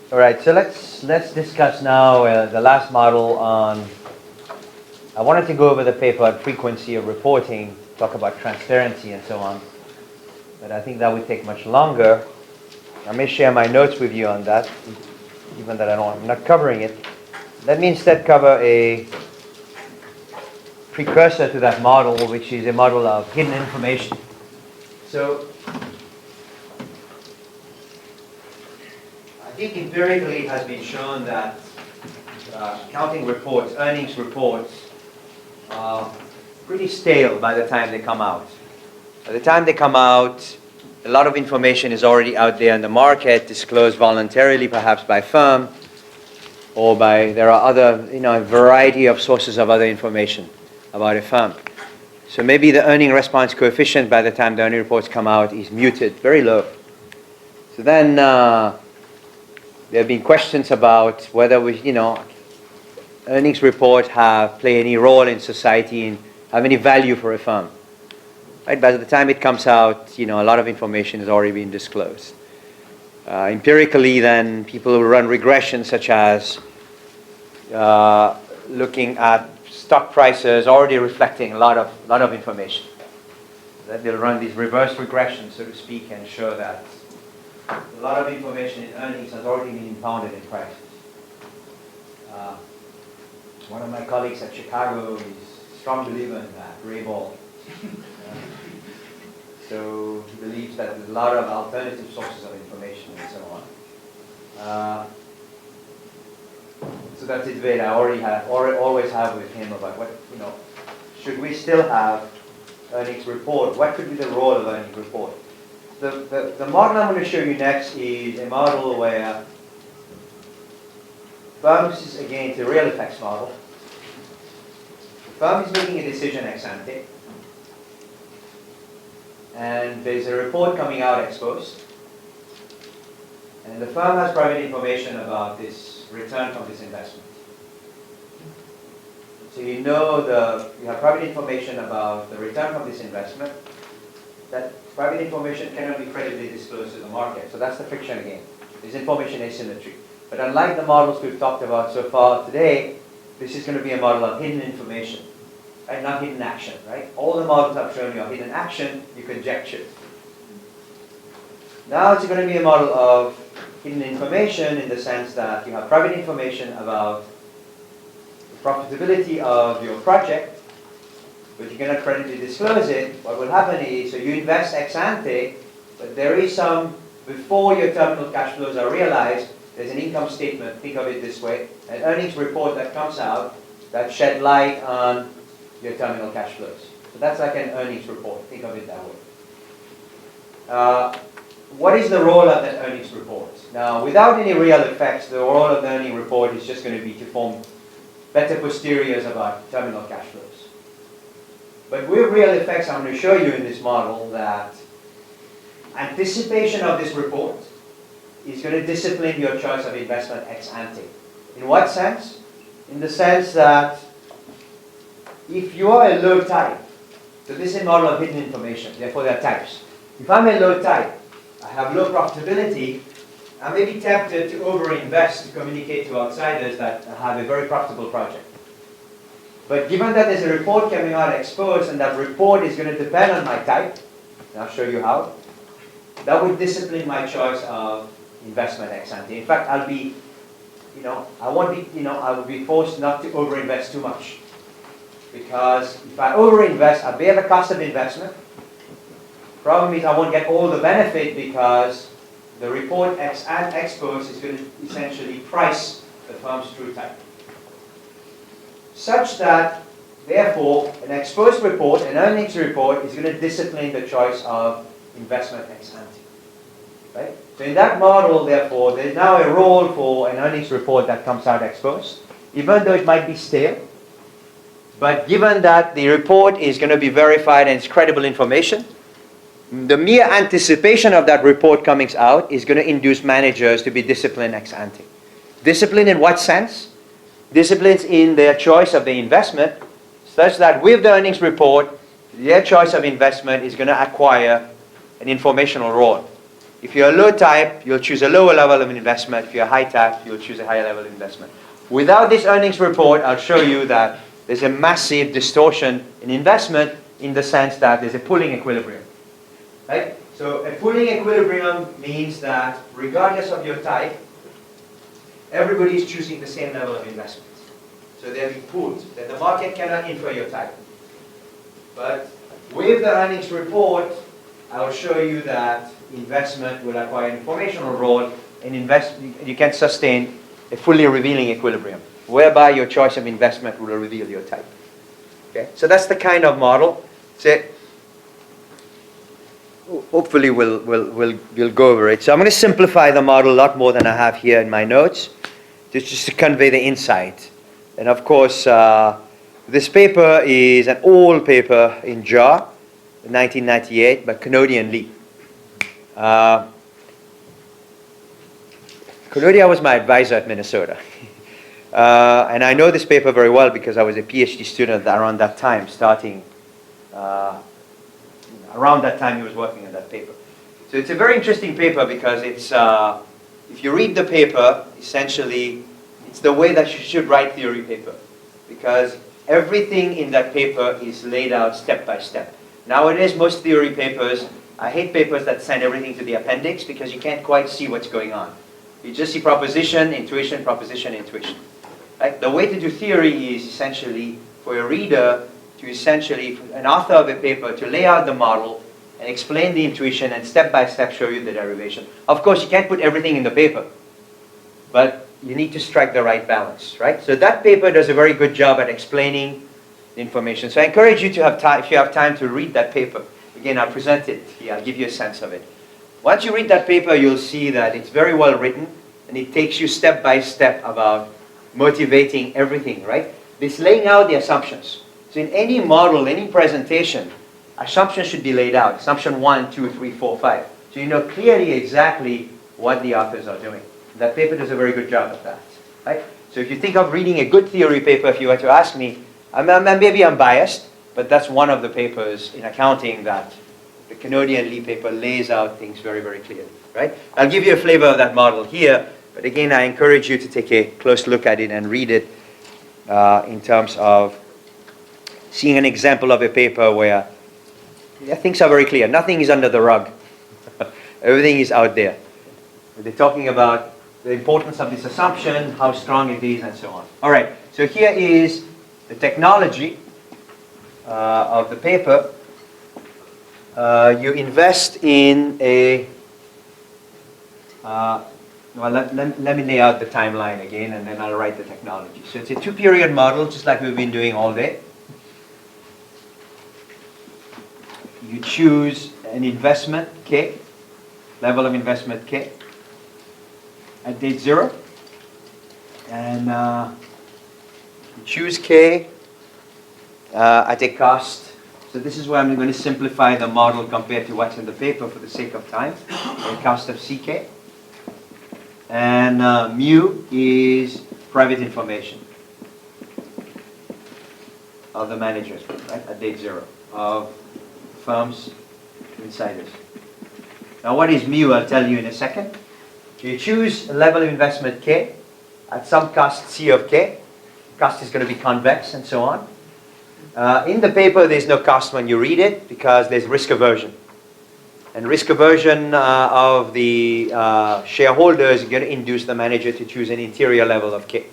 All right, so let's discuss now the last model on. I wanted to go over the paper on frequency of reporting, talk about transparency and so on, but I think that would take much longer. I may share my notes with you on that, even that I'm not covering it. Let me instead cover a precursor to that model, which is a model of hidden information. So I think empirically it has been shown that accounting reports, earnings reports, are pretty stale by the time they come out. By the time they come out, a lot of information is already out there in the market, disclosed voluntarily perhaps by firm, or there are other, a variety of sources of other information about a firm. So maybe the earning response coefficient by the time the earning reports come out is muted, very low. So then there have been questions about whether earnings reports play any role in society and have any value for a firm. Right? By the time it comes out, a lot of information has already been disclosed. Empirically, then, people will run regressions such as looking at stock prices already reflecting a lot of information. That they'll run these reverse regressions, so to speak, and show that a lot of information in earnings has already been impounded in prices. One of my colleagues at Chicago is a strong believer in that, Ray Ball. So he believes that there's a lot of alternative sources of information and so on. So that's a debate I always have with him about what, should we still have earnings report? What could be the role of earnings report? The model I'm going to show you next is a model where firms is, again, it's a real effects model. The firm is making a decision ex ante, and there's a report coming out ex post, and the firm has private information about this return from this investment. So you have private information about the return from this investment. That private information cannot be credibly disclosed to the market. So that's the friction again. There's information asymmetry. But unlike the models we've talked about so far today, this is going to be a model of hidden information, right? Not hidden action, right? All the models I've shown you are hidden action, you conjecture. Now it's going to be a model of hidden information in the sense that you have private information about the profitability of your project, but you cannot credibly disclose it. What will happen is, so you invest ex ante, but there is before your terminal cash flows are realized, there's an income statement, think of it this way, an earnings report that comes out that shed light on your terminal cash flows. So that's like an earnings report, think of it that way. What is the role of that earnings report? Now, without any real effects, the role of the earnings report is just going to be to form better posteriors about terminal cash flows. But with real effects, I'm going to show you in this model that anticipation of this report is going to discipline your choice of investment ex ante. In what sense? In the sense that if you are a low type, so this is a model of hidden information, therefore there are types. If I'm a low type, I have low profitability, I may be tempted to overinvest to communicate to outsiders that I have a very profitable project. But given that there's a report coming out ex post, and that report is going to depend on my type, and I'll show you how, that would discipline my choice of investment ex ante. In fact, I will be forced not to overinvest too much. Because if I overinvest, I bear the cost of investment. Problem is I won't get all the benefit because the report ex post is going to essentially price the firm's true type. Such that, therefore, an ex post report, an earnings report, is going to discipline the choice of investment ex ante. Right? So in that model, therefore, there is now a role for an earnings report that comes out ex post, even though it might be stale. But given that the report is going to be verified and it's credible information, the mere anticipation of that report coming out is going to induce managers to be disciplined ex ante. Disciplined in what sense? Disciplines in their choice of the investment, such that with the earnings report, their choice of investment is going to acquire an informational role. If you're a low type, you'll choose a lower level of investment. If you're a high type, you'll choose a higher level of investment. Without this earnings report, I'll show you that there's a massive distortion in investment in the sense that there's a pooling equilibrium. Right? So a pooling equilibrium means that regardless of your type, everybody is choosing the same level of investment. So they're being pooled. Then the market cannot infer your type. But with the earnings report, I'll show you that investment will acquire an informational role and you can sustain a fully revealing equilibrium, whereby your choice of investment will reveal your type. Okay? So that's the kind of model. So hopefully we'll go over it. So I'm going to simplify the model a lot more than I have here in my notes, just to convey the insight. And of course, this paper is an old paper in Zhou, 1998, by Canodian Lee. Claudia was my advisor at Minnesota. And I know this paper very well because I was a Ph.D. student around that time, starting around that time he was working on that paper. So it's a very interesting paper because it's, if you read the paper, essentially, it's the way that you should write theory paper. Because everything in that paper is laid out step by step. Nowadays, most theory papers, I hate papers that send everything to the appendix because you can't quite see what's going on. You just see proposition, intuition, proposition, intuition. Right? The way to do theory is essentially for a reader to essentially, an author of a paper, to lay out the model and explain the intuition and step by step show you the derivation. Of course, you can't put everything in the paper, but you need to strike the right balance, right? So that paper does a very good job at explaining the information. So I encourage you to have time, if you have time, to read that paper. Again, I'll present it here, I'll give you a sense of it. Once you read that paper, you'll see that it's very well written, and it takes you step by step about motivating everything, right? It's laying out the assumptions. So in any model, any presentation, assumptions should be laid out. Assumption 1, 2, 3, 4, 5. So you know clearly exactly what the authors are doing. That paper does a very good job of that, right? So if you think of reading a good theory paper, if you were to ask me, maybe I'm biased, but that's one of the papers in accounting that the Canodian Lee paper lays out things very, very clearly, right? I'll give you a flavor of that model here, but again, I encourage you to take a close look at it and read it in terms of seeing an example of a paper where things are very clear. Nothing is under the rug. Everything is out there. They're talking about the importance of this assumption, how strong it is, and so on. All right, so here is the technology of the paper. You invest in a, well, let me lay out the timeline again, and then I'll write the technology. So it's a two-period model, just like we've been doing all day. You choose an investment, K, level of investment, K, at date 0. And you choose K at a cost. So this is where I'm going to simplify the model compared to what's in the paper for the sake of time. The cost of CK. And mu is private information of the managers, right, at date 0, of firms to insiders. Now what is mu? I'll tell you in a second. You choose a level of investment K at some cost C of K. Cost is going to be convex and so on. In the paper there's no cost when you read it because there's risk aversion. And risk aversion of the shareholders is going to induce the manager to choose an interior level of K.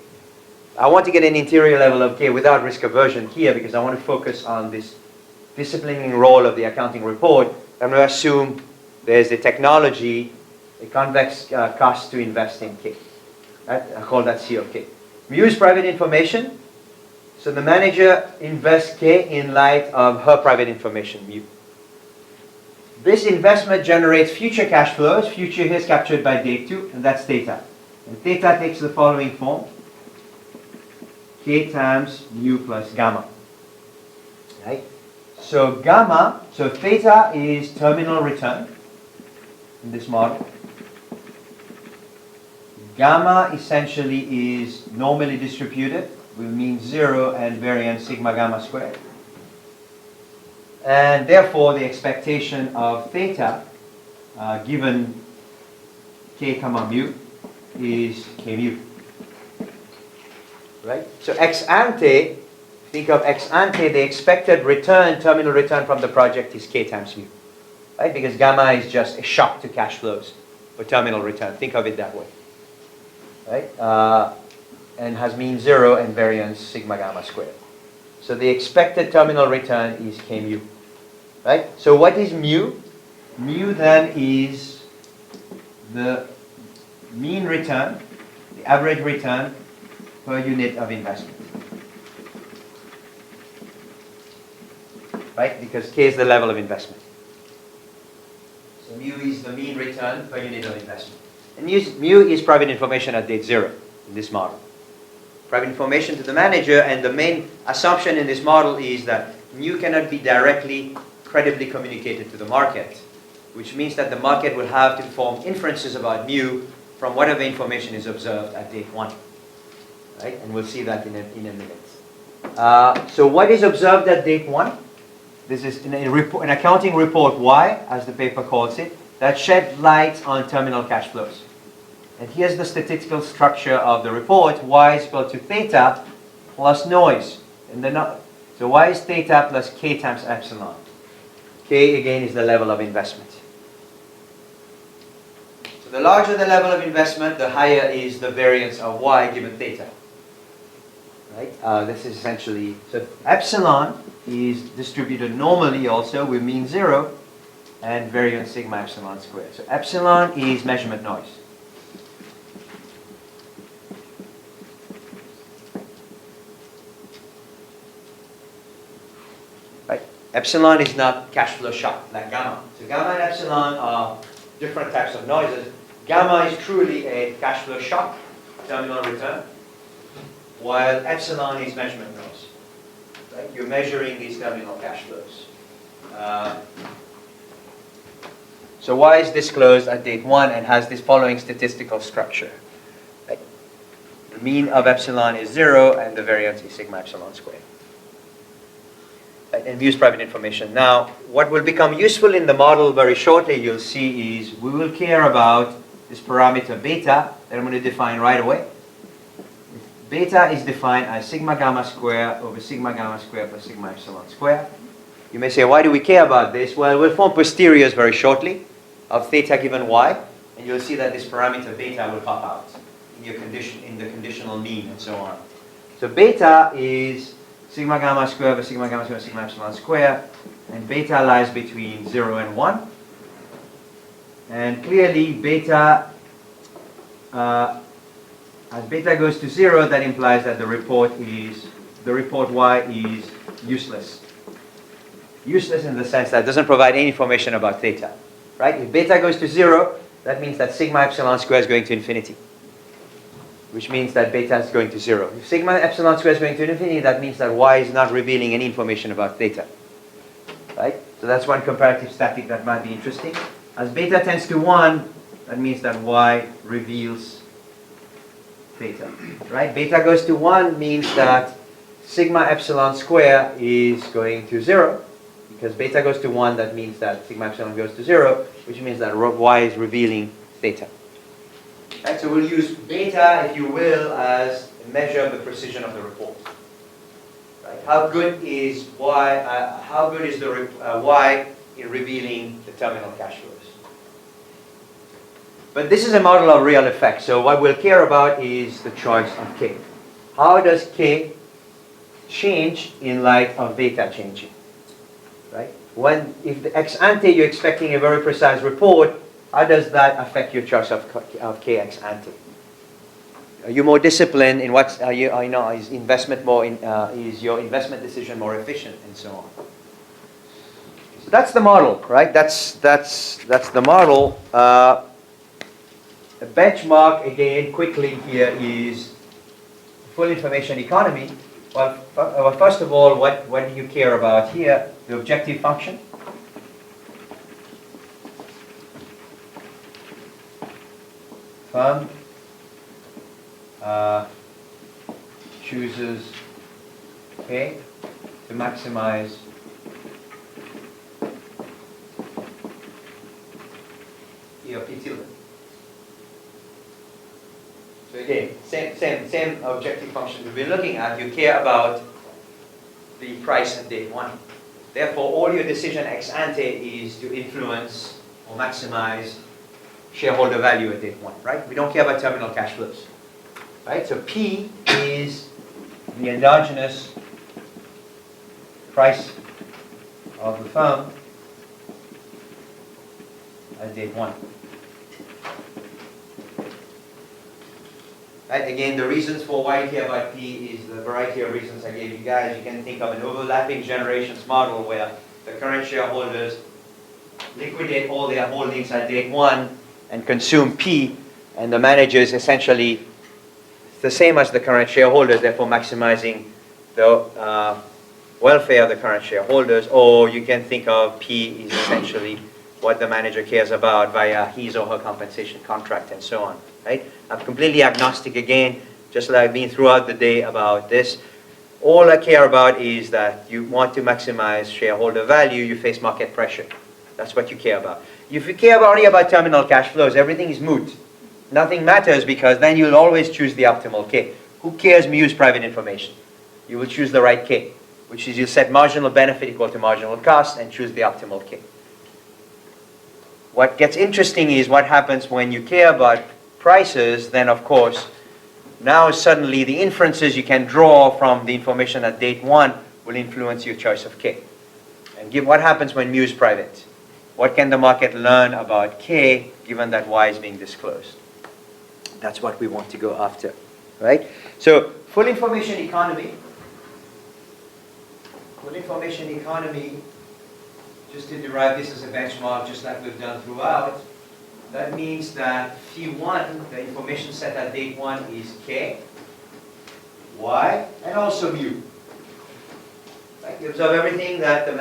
I want to get an interior level of K without risk aversion here because I want to focus on this disciplining role of the accounting report. I'm going to assume there's a technology, a convex cost to invest in K. Right? I call that C of K. Mu is private information. So the manager invests K in light of her private information, mu. This investment generates future cash flows. Future here is captured by date 2, and that's theta. And theta takes the following form. K times mu plus gamma. Right? So gamma, so theta is terminal return in this model. Gamma essentially is normally distributed with mean 0 and variance sigma gamma squared. And therefore the expectation of theta given K comma mu is K mu. Right? So ex ante, think of ex ante, the expected return, terminal return from the project is K times mu. Right? Because gamma is just a shock to cash flows for terminal return. Think of it that way. Right? And has mean 0 and variance sigma gamma squared. So the expected terminal return is K mu. Right? So what is mu? Mu then is the mean return, the average return per unit of investment. Right? Because K is the level of investment. So mu is the mean return per unit of investment. And mu is private information at date 0 in this model. Private information to the manager, and the main assumption in this model is that mu cannot be directly, credibly communicated to the market, which means that the market will have to form inferences about mu from whatever information is observed at date 1. Right? And we'll see that in a minute. So what is observed at date 1? This is an accounting report Y, as the paper calls it, that shed light on terminal cash flows. And here's the statistical structure of the report. Y is equal to theta plus noise. So Y is theta plus K times epsilon. K, again, is the level of investment. So the larger the level of investment, the higher is the variance of Y given theta. Right? This is essentially, so epsilon is distributed normally also with mean 0 and variance sigma epsilon squared. So epsilon is measurement noise. Right? Epsilon is not cash flow shock like gamma. So gamma and epsilon are different types of noises. Gamma is truly a cash flow shock, terminal return, while epsilon is measurement noise. Right? You're measuring these terminal cash flows. So Y is disclosed at date 1 and has this following statistical structure. Right? The mean of epsilon is 0 and the variance is sigma epsilon squared. Right? And views private information. Now, what will become useful in the model very shortly, you'll see, is we will care about this parameter beta that I'm going to define right away. Beta is defined as sigma gamma square over sigma gamma square plus sigma epsilon square. You may say, why do we care about this? Well, we'll form posteriors very shortly of theta given y, and you'll see that this parameter beta will pop out in the conditional mean and so on. So beta is sigma gamma square over sigma gamma square sigma epsilon square, and beta lies between 0 and 1. And clearly beta, as beta goes to 0, that implies that the report y is useless. Useless in the sense that it doesn't provide any information about theta. Right? If beta goes to 0, that means that sigma epsilon square is going to infinity, which means that beta is going to 0. If sigma epsilon square is going to infinity, that means that y is not revealing any information about theta. Right? So that's one comparative static that might be interesting. As beta tends to 1, that means that y reveals theta. Right? Beta goes to 1 means that sigma epsilon square is going to 0. Because beta goes to 1, that means that sigma epsilon goes to 0, which means that y is revealing theta. Right, so we'll use beta, if you will, as a measure of the precision of the report. Right? How good is y? How good is the y in revealing the terminal cash flows? But this is a model of real effect. So what we'll care about is the choice of k. How does k change in light of beta changing? Right? If the ex ante you're expecting a very precise report, how does that affect your choice of k ex ante? Are you more disciplined in what is investment more is your investment decision more efficient and so on? So that's the model, right? That's the model. A benchmark again quickly here is full information economy. Well, first of all, what do you care about here? The objective function. Firm chooses K to maximize E of P tilde. So again, same objective function we've been looking at. You care about the price at date 1. Therefore, all your decision ex ante is to influence or maximize shareholder value at date 1, right? We don't care about terminal cash flows, right? So P is the endogenous price of the firm at date 1. Right? Again, the reasons for why you care about P is the variety of reasons I gave you guys. You can think of an overlapping generations model where the current shareholders liquidate all their holdings at date 1 and consume P, and the managers essentially the same as the current shareholders, therefore maximizing the welfare of the current shareholders. Or you can think of P is essentially what the manager cares about via his or her compensation contract and so on. Right? I'm completely agnostic again, just like I've been throughout the day about this. All I care about is that you want to maximize shareholder value, you face market pressure. That's what you care about. If you care only about terminal cash flows, everything is moot. Nothing matters because then you'll always choose the optimal K. Who cares Mu's private information? You will choose the right K, which is you set marginal benefit equal to marginal cost and choose the optimal K. What gets interesting is what happens when you care about prices. Then of course, now suddenly the inferences you can draw from the information at date 1 will influence your choice of K. And give what happens when Mu is private. What can the market learn about K given that Y is being disclosed? That's what we want to go after, right? So full information economy, just to derive this as a benchmark, just like we've done throughout, that means that Phi1, the information set at date 1 is K, Y, and also Mu. Right? You observe everything that the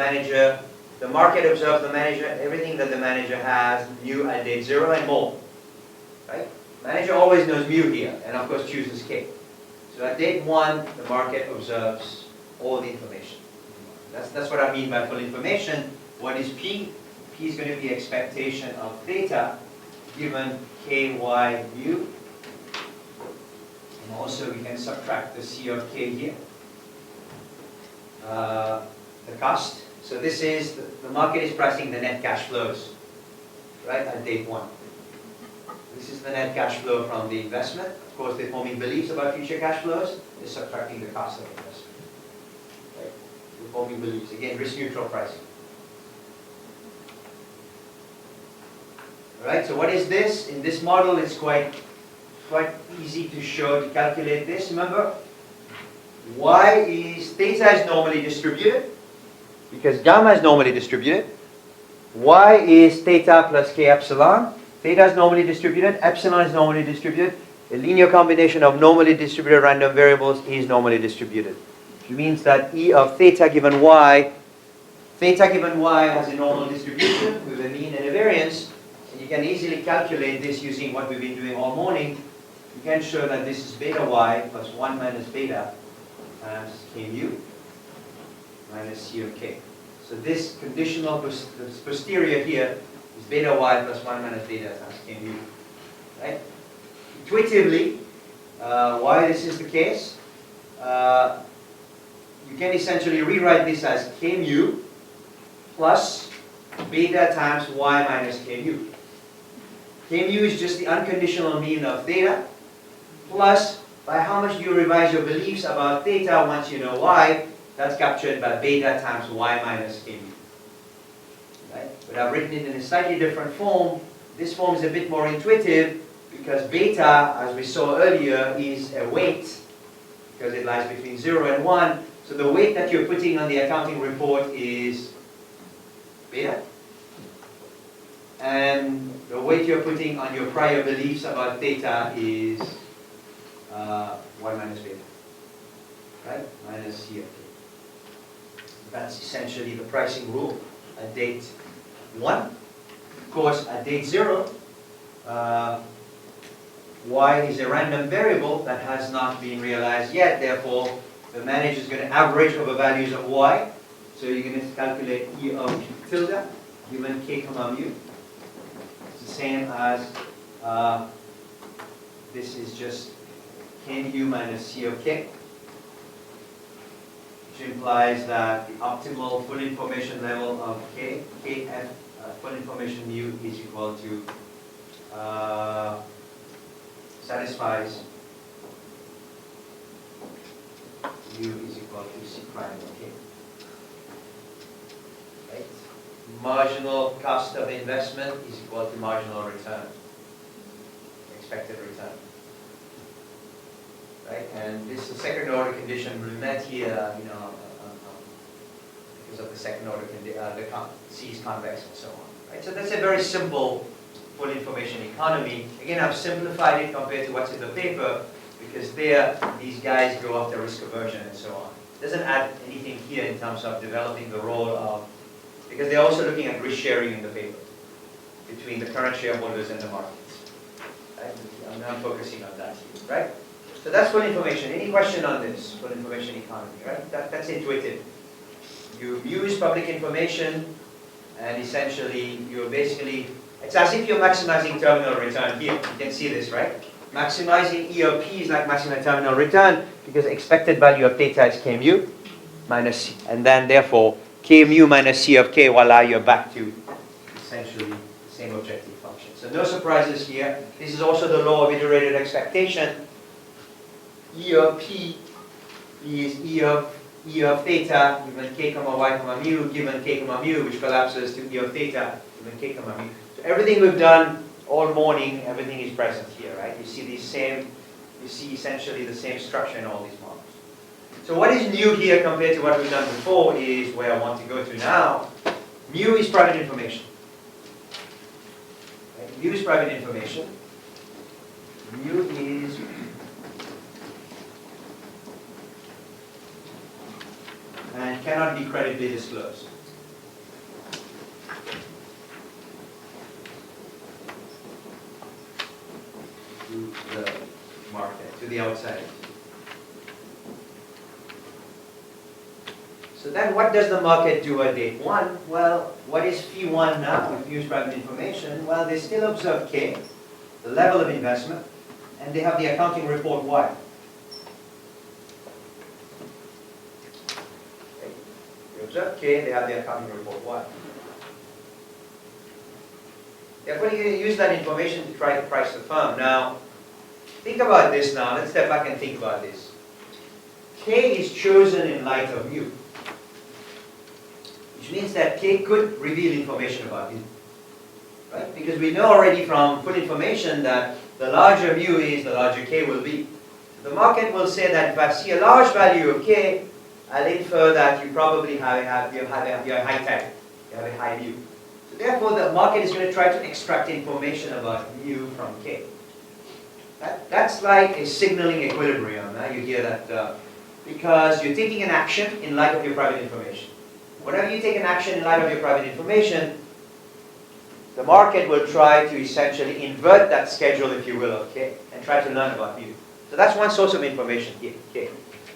market observes the manager, everything that the manager has, Mu at date 0 and more. Right? Manager always knows Mu here, and of course chooses K. So at date 1, the market observes all the information. That's what I mean by full information. What is P? P is going to be expectation of theta given K, Y, Mu. And also we can subtract the C of K here. The cost. So this is, the market is pricing the net cash flows, right, at date 1. This is the net cash flow from the investment. Of course, they're forming beliefs about future cash flows. They're subtracting the cost of investment. Right? They're forming beliefs. Again, risk neutral pricing. All right, so what is this? In this model, it's quite easy to show, to calculate this. Remember, theta is normally distributed, because gamma is normally distributed. Y is theta plus k epsilon. Theta is normally distributed, epsilon is normally distributed. A linear combination of normally distributed random variables is normally distributed. Which means that E of theta given Y has a normal distribution with a mean and a variance. And you can easily calculate this using what we've been doing all morning. You can show that this is beta Y plus 1 minus beta times K mu minus C of K. So this conditional posterior here is beta Y plus 1 minus beta times K mu. Right? Intuitively, why this is the case, you can essentially rewrite this as K mu plus beta times Y minus K mu. K mu is just the unconditional mean of theta, plus by how much do you revise your beliefs about theta once you know Y. That's captured by beta times Y minus K mu. Right? But I've written it in a slightly different form. This form is a bit more intuitive because beta, as we saw earlier, is a weight because it lies between 0 and 1. So the weight that you're putting on the accounting report is beta. And the weight you're putting on your prior beliefs about theta is Y minus beta. Right? Minus C of K. That's essentially the pricing rule at date 1. Of course, at date 0, Y is a random variable that has not been realized yet. Therefore, the manager is going to average over values of Y. So you're going to calculate E of tilde given K comma mu. It's the same as this is just K mu minus C of K, which implies that the optimal full information level of K, Kf, full information mu is equal to, satisfies mu is equal to C prime of K. Right? Marginal cost of investment is equal to marginal return, expected return. Right? And this is a second order condition we met here, because of the second order C is convex and so on. Right? So that's a very simple full information economy. Again, I've simplified it compared to what's in the paper, because there, these guys go after risk aversion and so on. It doesn't add anything here in terms of developing the role of, because they're also looking at risk sharing in the paper between the current shareholders and the markets. Right? I'm not focusing on that here, right? So that's full information. Any question on this full information economy, right? That's intuitive. You use public information, and essentially you're basically, it's as if you're maximizing terminal return here. You can see this, right? Maximizing ERP is like maximizing terminal return, because expected value of theta is K mu minus C. And then therefore, K mu minus C of K, voila, you're back to essentially the same objective function. So no surprises here. This is also the law of iterated expectation. E of P is E of theta given K comma Y comma mu given K comma mu, which collapses to E of theta given K comma mu. So everything we've done all morning, everything is present here, right? You see essentially the same structure in all these models. So what is new here compared to what we've done before is where I want to go to now. Mu is private information. Right? Mu is private information. Mu is and cannot be credibly disclosed. To the market, to the outside. So then what does the market do at date 1? Well, what is Phi 1 now if you use private information? Well, they still observe K, the level of investment, and they have the accounting report Y. Observe K, they have the accounting report Y. Therefore, you're going to use that information to try to price the firm. Now, think about this now. Let's step back and think about this. K is chosen in light of mu, which means that K could reveal information about mu. Right? Because we know already from full information that the larger mu is, the larger K will be. The market will say that if I see a large value of K, I'll infer that you probably have a high tech, you have a high mu. So therefore, the market is going to try to extract information about mu from K. That's like a signaling equilibrium. You hear that because you're taking an action in light of your private information. Whenever you take an action in light of your private information, the market will try to essentially invert that schedule, if you will, of K, and try to learn about mu. So that's one source of information here, K.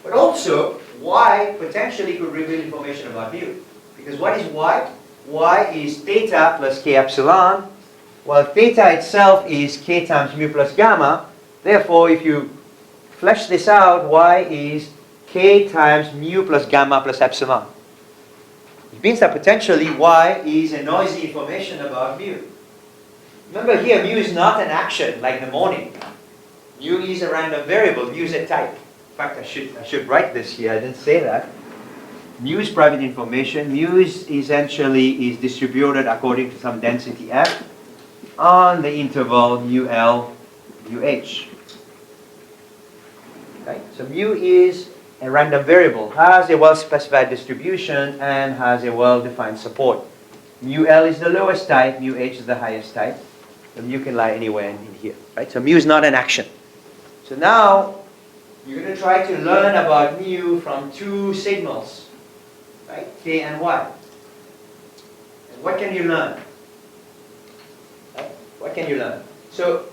But also, Y potentially could reveal information about mu. Because what is Y? Y is theta plus K epsilon, while theta itself is K times mu plus gamma. Therefore, if you flesh this out, Y is K times mu plus gamma plus epsilon. It means that potentially Y is a noisy information about mu. Remember here, mu is not an action like the morning. Mu is a random variable, mu is a type. In fact, I should write this here. I didn't say that. Mu is private information. Mu is essentially distributed according to some density f on the interval mu L, mu H. Okay? So mu is a random variable, has a well-specified distribution, and has a well-defined support. Mu L is the lowest type. Mu H is the highest type. So mu can lie anywhere in here. Right? So mu is not an action. So now, you're going to try to learn about mu from two signals, right? K and Y. And what can you learn? Right? What can you learn? So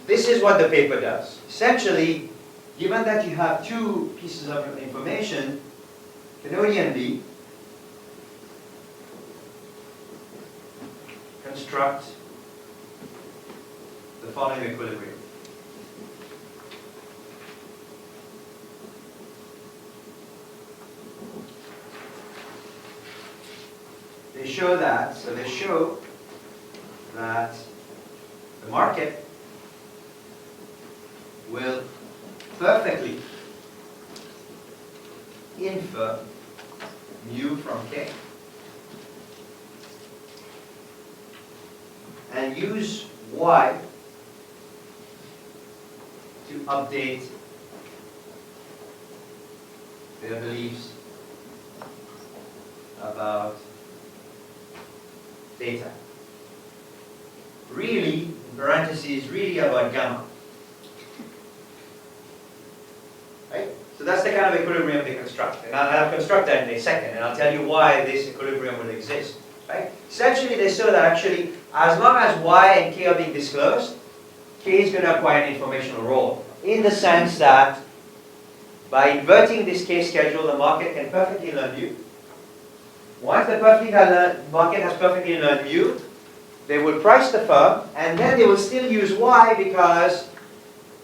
this is what the paper does. Essentially, given that you have two pieces of information, canonian B, construct the following equilibrium. they show that the market will perfectly infer mu from K and use Y to update their beliefs about theta. Really, in parentheses, really about gamma. Right? So that's the kind of equilibrium they construct. And I'll construct that in a second, and I'll tell you why this equilibrium will exist. Right? Essentially, they show that actually, as long as Y and K are being disclosed, K is going to acquire an informational role. In the sense that by inverting this K schedule, the market can perfectly learn mu. Once the market has perfectly learned mu, they will price the firm, and then they will still use Y because,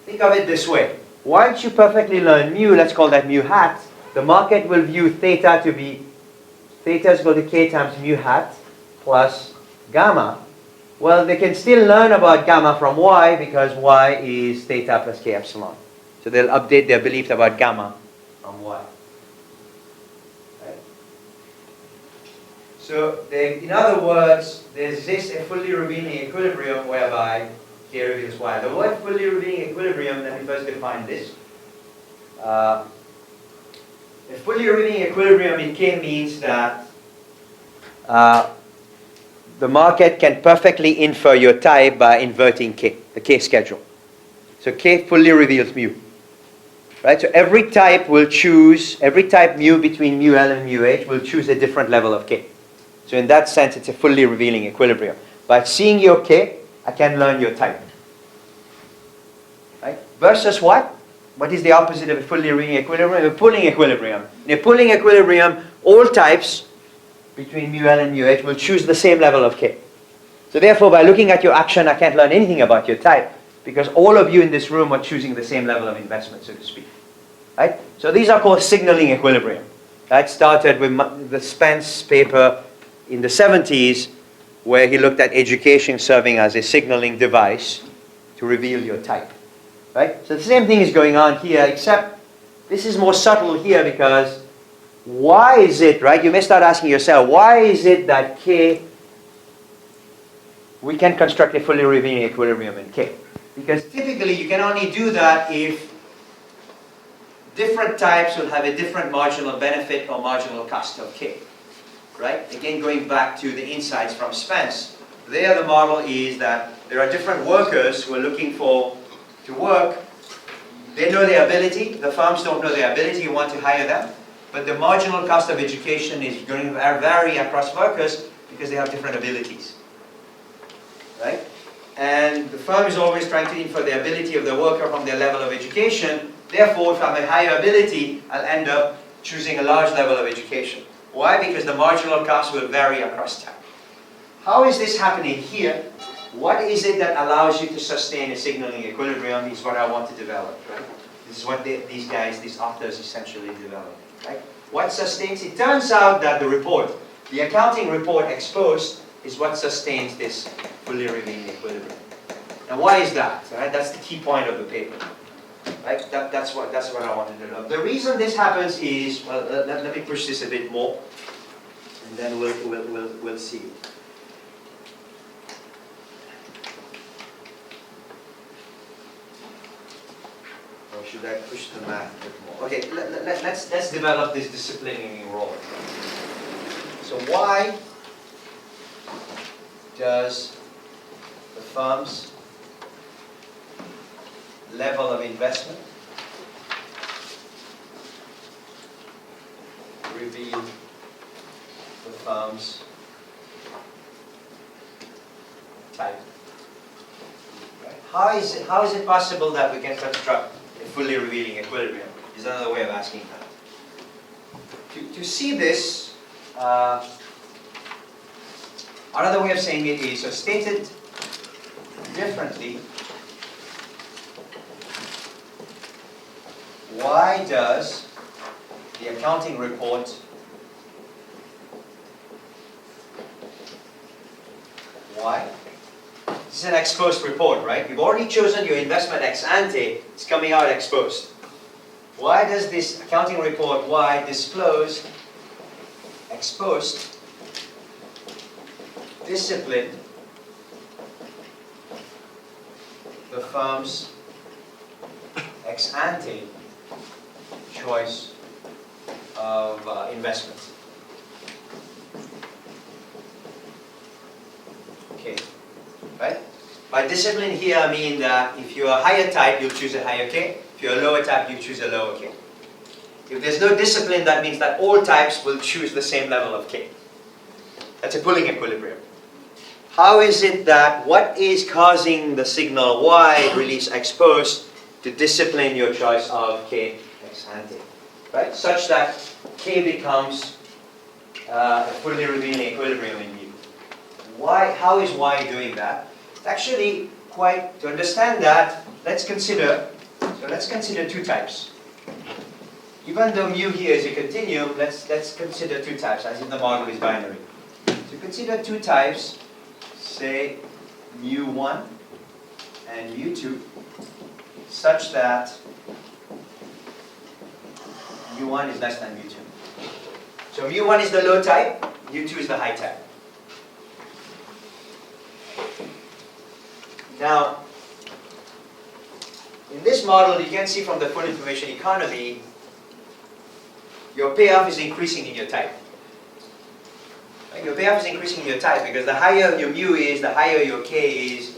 think of it this way. Once you perfectly learn mu, let's call that mu hat, the market will view theta to be, theta is equal to K times mu hat plus gamma. Well, they can still learn about gamma from Y because Y is theta plus K epsilon. So they'll update their beliefs about gamma from Y. Right? So in other words, there exists a fully revealing equilibrium whereby K reveals Y. The word fully revealing equilibrium, let me first define this. A fully revealing equilibrium in K means that the market can perfectly infer your type by inverting K, the K schedule. So K fully reveals mu. Right? So every type will choose, every type mu between mu L and mu H will choose a different level of K. So in that sense, it's a fully revealing equilibrium. By seeing your K, I can learn your type. Right? Versus what? What is the opposite of a fully revealing equilibrium? A pulling equilibrium. In a pulling equilibrium, all types between mu L and mu H will choose the same level of K. So therefore, by looking at your action, I can't learn anything about your type because all of you in this room are choosing the same level of investment, so to speak. Right? So these are called signaling equilibrium. That started with the Spence paper in the 70s where he looked at education serving as a signaling device to reveal your type. Right? So the same thing is going on here, except this is more subtle here because why is it, right? You may start asking yourself, why is it that K, we can construct a fully revealing equilibrium in K? Because typically you can only do that if different types will have a different marginal benefit or marginal cost of K. Right? Again, going back to the insights from Spence, there the model is that there are different workers who are looking to work. They know their ability. The firms don't know their ability. You want to hire them. But the marginal cost of education is going to vary across workers because they have different abilities. Right? And the firm is always trying to infer the ability of the worker from their level of education. Therefore, if I'm a higher ability, I'll end up choosing a large level of education. Why? Because the marginal cost will vary across time. How is this happening here? What is it that allows you to sustain a signaling equilibrium is what I want to develop. Right? This is what these guys, these authors essentially develop. Right? What sustains? It turns out that the accounting report exposed is what sustains this fully revealing equilibrium. Now why is that? Right? That's the key point of the paper. Right? That's what I wanted to know. The reason this happens is, well, let me push this a bit more, and then we'll see. Or should I push the math a bit more? Okay, let's develop this disciplining role. So why does the firm's level of investment reveal the firm's type? Right? How is it possible that we can construct a fully revealing equilibrium? Is another way of asking that. To see this, another way of saying it is, so stated differently, why does the accounting report Why? This is an ex post report, right? You've already chosen your investment ex ante. It's coming out ex post. Why does this accounting report Y disclose ex post discipline the firm's ex ante choice of investments? Okay, right? By discipline here, I mean that if you're a higher type, you'll choose a higher K. If you're a lower type, you choose a lower K. If there's no discipline, that means that all types will choose the same level of K. That's a pulling equilibrium. How is it that, what is causing the signal Y release ex post to discipline your choice of K ex ante, right? Such that K becomes a fully revealing equilibrium in U. Why? How is Y doing that? It's actually quite, to understand that, let's consider two types. Even though mu here is a continuum, let's consider two types, as if the model is binary. So consider two types, say mu1 and mu2, such that mu1 is less than mu2. So mu1 is the low type, mu2 is the high type. Now, in this model, you can see from the full information economy, your payoff is increasing in your type. Right? Your payoff is increasing in your type because the higher your mu is, the higher your K is,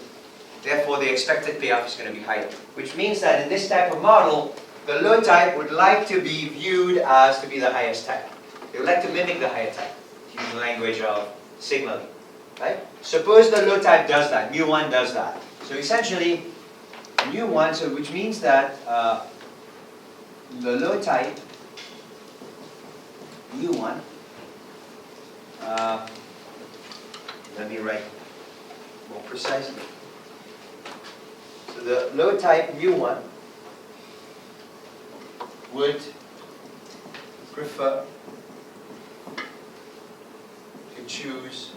therefore the expected payoff is going to be higher. Which means that in this type of model, the low type would like to be viewed as to be the highest type. They would like to mimic the higher type, to use the language of signaling. Right? Suppose the low type does that, mu1 does that. So essentially, mu1, so which means that the low type, mu1, let me write more precisely. So the low type mu1 would prefer to choose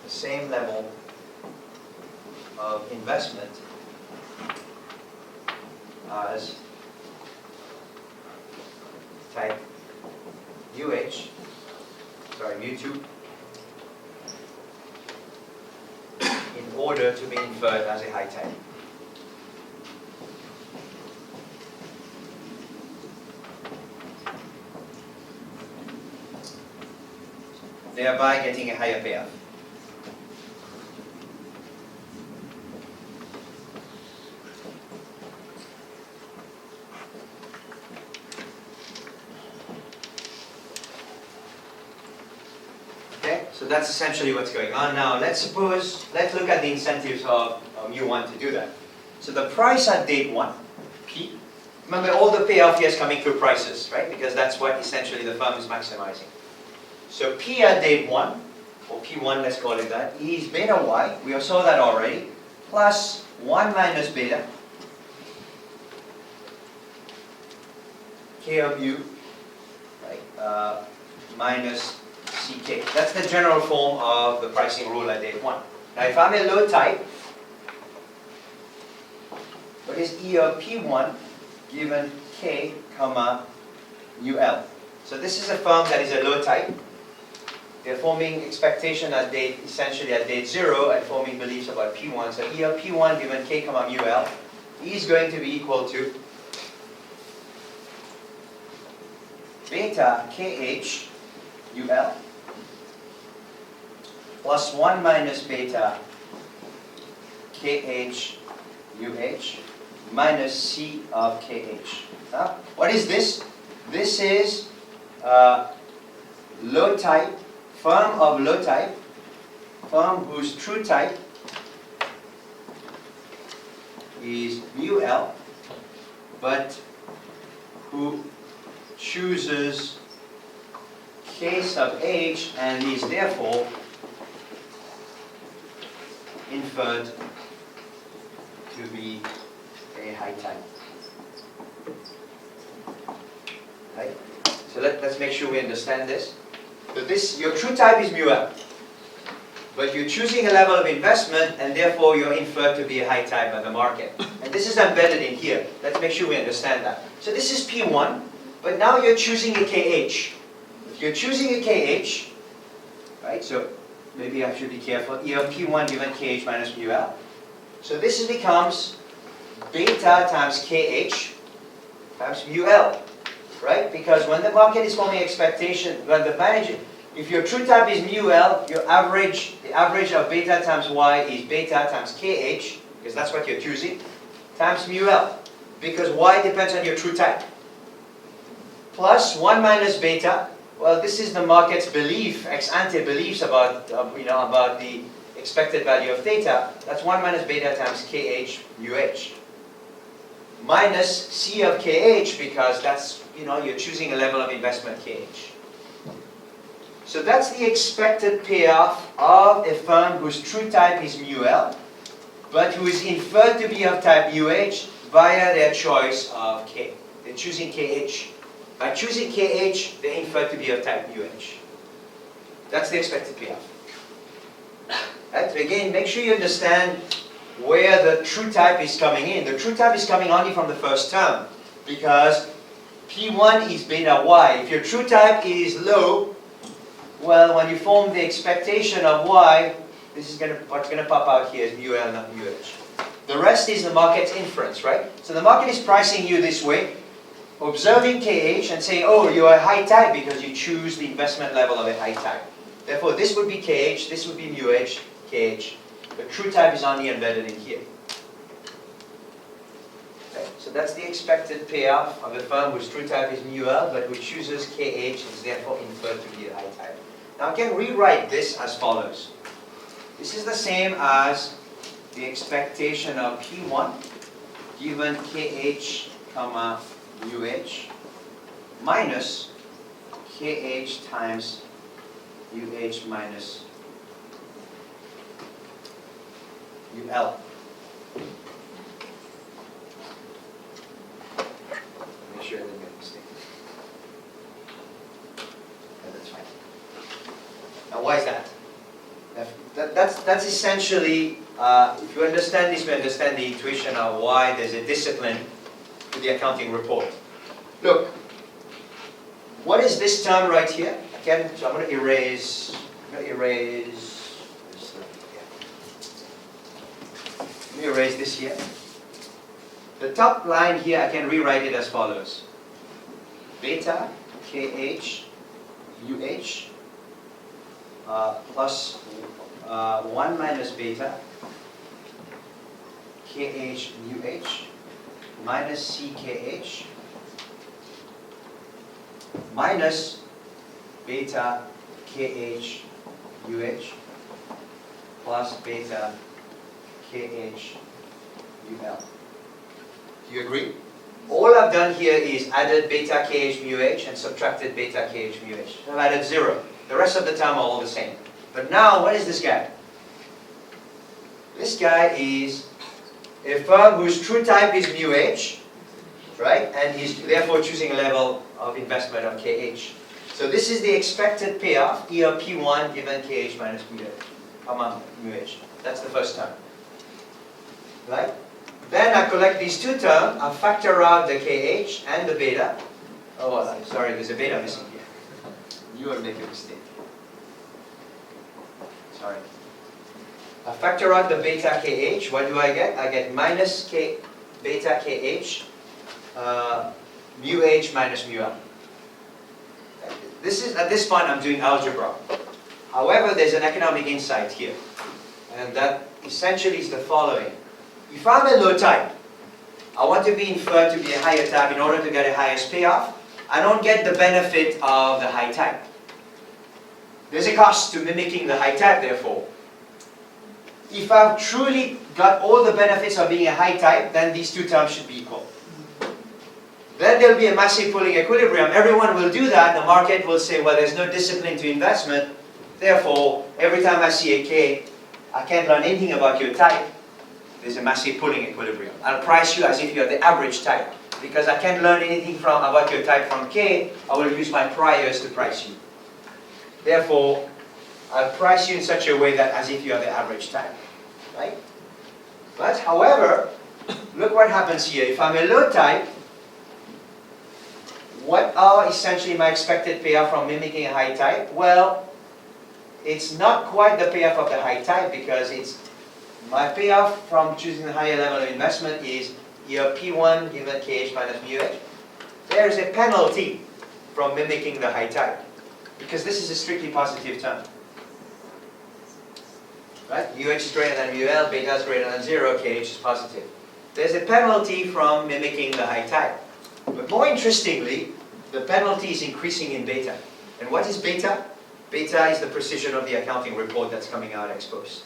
the same level of investment as type mu2 in order to be inferred as a high type. Thereby getting a higher payoff. So that's essentially what's going on. Now let's look at the incentives of mu1 to do that. So the price at date 1, P, remember all the payoff here is coming through prices, right? Because that's what essentially the firm is maximizing. So P at date 1, or P1 let's call it that, is beta Y, we saw that already, plus 1 minus beta, K of mu, right, minus CK. That's the general form of the pricing rule at date 1. Now if I'm a low type, what is E of P1 given K, comma, UL? So this is a firm that is a low type. They're forming expectation at date, essentially at date 0, and forming beliefs about P1. So E of P1 given K, comma, UL is going to be equal to beta KH UL plus 1 minus beta KH UH minus C of KH. What is this? This is low type, firm of low type, firm whose true type is mu L, but who chooses K sub H and is therefore inferred to be a high type. Right? So let's make sure we understand this. So this, your true type is mu L. but you're choosing a level of investment, and therefore you're inferred to be a high type by the market. And this is embedded in here. Let's make sure we understand that. So this is P1, but now you're choosing a KH. If you're choosing a KH, right, so maybe I should be careful. You have P1 given KH minus MUL. So this becomes beta times KH times MUL, right? Because when the market is forming expectation, when the manager, if your true type is MUL, your average, the average of beta times Y is beta times KH, because that's what you're choosing, times MUL, because Y depends on your true type. Plus 1 minus beta, well, this is the market's belief, ex-ante beliefs about, about the expected value of theta. That's 1 minus beta times KH UH. Minus C of KH, because that's, you're choosing a level of investment KH. So that's the expected payoff of a firm whose true type is MUL, but who is inferred to be of type UH via their choice of K. They're choosing KH. By choosing KH, they're inferred to be of type UH. That's the expected payoff. Right? So again, make sure you understand where the true type is coming in. The true type is coming only from the first term, because P1 is beta Y. If your true type is low, well, when you form the expectation of Y, this is what's going to pop out here is MUL, not UH. The rest is the market's inference, right? So the market is pricing you this way, observing KH and saying, oh, you're a high type because you choose the investment level of a high type. Therefore, this would be KH, this would be MUH, KH. The true type is only embedded in here. Okay. So that's the expected payoff of a firm whose true type is MUL, but who chooses KH and is therefore inferred to be a high type. Now I can rewrite this as follows. This is the same as the expectation of P1 given KH, comma, UH minus KH times UH minus UL. Make sure I didn't make a mistake. Yeah, that's fine. Now why is that? That's essentially, if you understand this, you understand the intuition of why there's a discipline to the accounting report. Look, what is this term right here? Again, so I'm going to erase this. Let me erase this here. The top line here, I can rewrite it as follows. Beta KH UH plus 1 minus beta KH UH minus CKH minus beta KH UH plus beta KH UL. Do you agree? All I've done here is added beta KH MUH and subtracted beta KH MUH. I've added 0. The rest of the term are all the same. But now, what is this guy? This guy is a firm whose true type is MUH, right? And he's therefore choosing a level of investment of KH. So this is the expected payoff, E of P1 given KH minus MUH. That's the first term. Right? Then I collect these two terms, I factor out the KH and the beta. Oh, sorry, there's a beta missing here. You will make a mistake. Sorry. I factor out the beta KH. What do I get? I get minus K beta KH MUH minus MUL. This is, at this point, I'm doing algebra. However, there's an economic insight here. And that essentially is the following. If I'm a low type, I want to be inferred to be a higher type in order to get a highest payoff. I don't get the benefit of the high type. There's a cost to mimicking the high type, therefore. If I've truly got all the benefits of being a high type, then these two terms should be equal. Then there'll be a massive pooling equilibrium. Everyone will do that. The market will say, well, there's no discipline to investment. Therefore, every time I see a K, I can't learn anything about your type. There's a massive pooling equilibrium. I'll price you as if you're the average type. Because I can't learn anything about your type from K, I will use my priors to price you. Therefore, I'll price you in such a way that as if you are the average time, right? But however, look what happens here. If I'm a low type, what are essentially my expected payoff from mimicking a high type? Well, it's not quite the payoff of the high type, because it's my payoff from choosing the higher level of investment is your P1 given KH minus mu H. There's a penalty from mimicking the high type, because this is a strictly positive term. Right? UH is greater than UL, beta is greater than 0, KH is positive. There's a penalty from mimicking the high type. But more interestingly, the penalty is increasing in beta. And what is beta? Beta is the precision of the accounting report that's coming out ex post.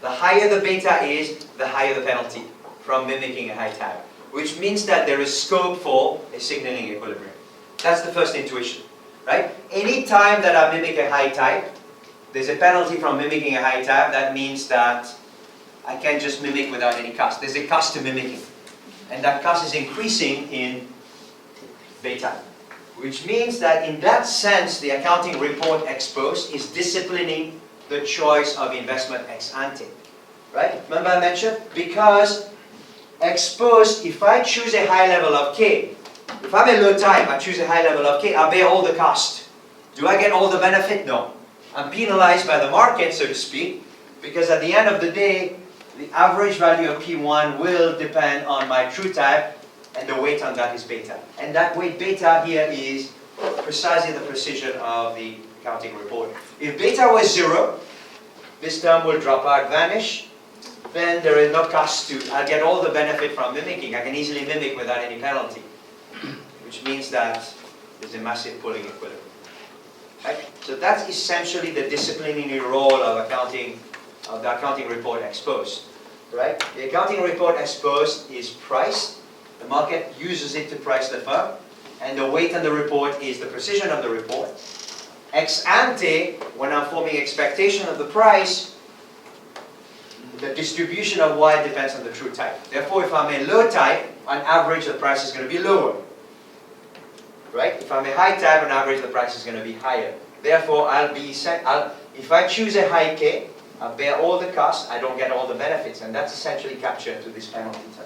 The higher the beta is, the higher the penalty from mimicking a high type. Which means that there is scope for a signaling equilibrium. That's the first intuition. Right? Any time that I mimic a high type, there's a penalty from mimicking a high type. That means that I can't just mimic without any cost. There's a cost to mimicking. And that cost is increasing in beta. Which means that in that sense, the accounting report ex post is disciplining the choice of investment ex ante. Right? Remember I mentioned? Because ex post, if I choose a high level of K, if I'm a low type, I choose a high level of K, I bear all the cost. Do I get all the benefit? No. I'm penalized by the market, so to speak, because at the end of the day, the average value of P1 will depend on my true type, and the weight on that is beta. And that weight beta here is precisely the precision of the accounting report. If beta was 0, this term will drop out, vanish, then there is no cost to, I'll get all the benefit from mimicking. I can easily mimic without any penalty, which means that there's a massive pulling equilibrium. Right? So that's essentially the disciplining role of the accounting report ex post. Right? The accounting report ex post is priced. The market uses it to price the firm, and the weight on the report is the precision of the report. Ex ante, when I'm forming expectation of the price, the distribution of Y depends on the true type. Therefore, if I'm a low type, on average the price is going to be lower. Right? If I'm a high type, on average the price is going to be higher. Therefore, if I choose a high K, I bear all the costs, I don't get all the benefits, and that's essentially captured to this penalty term.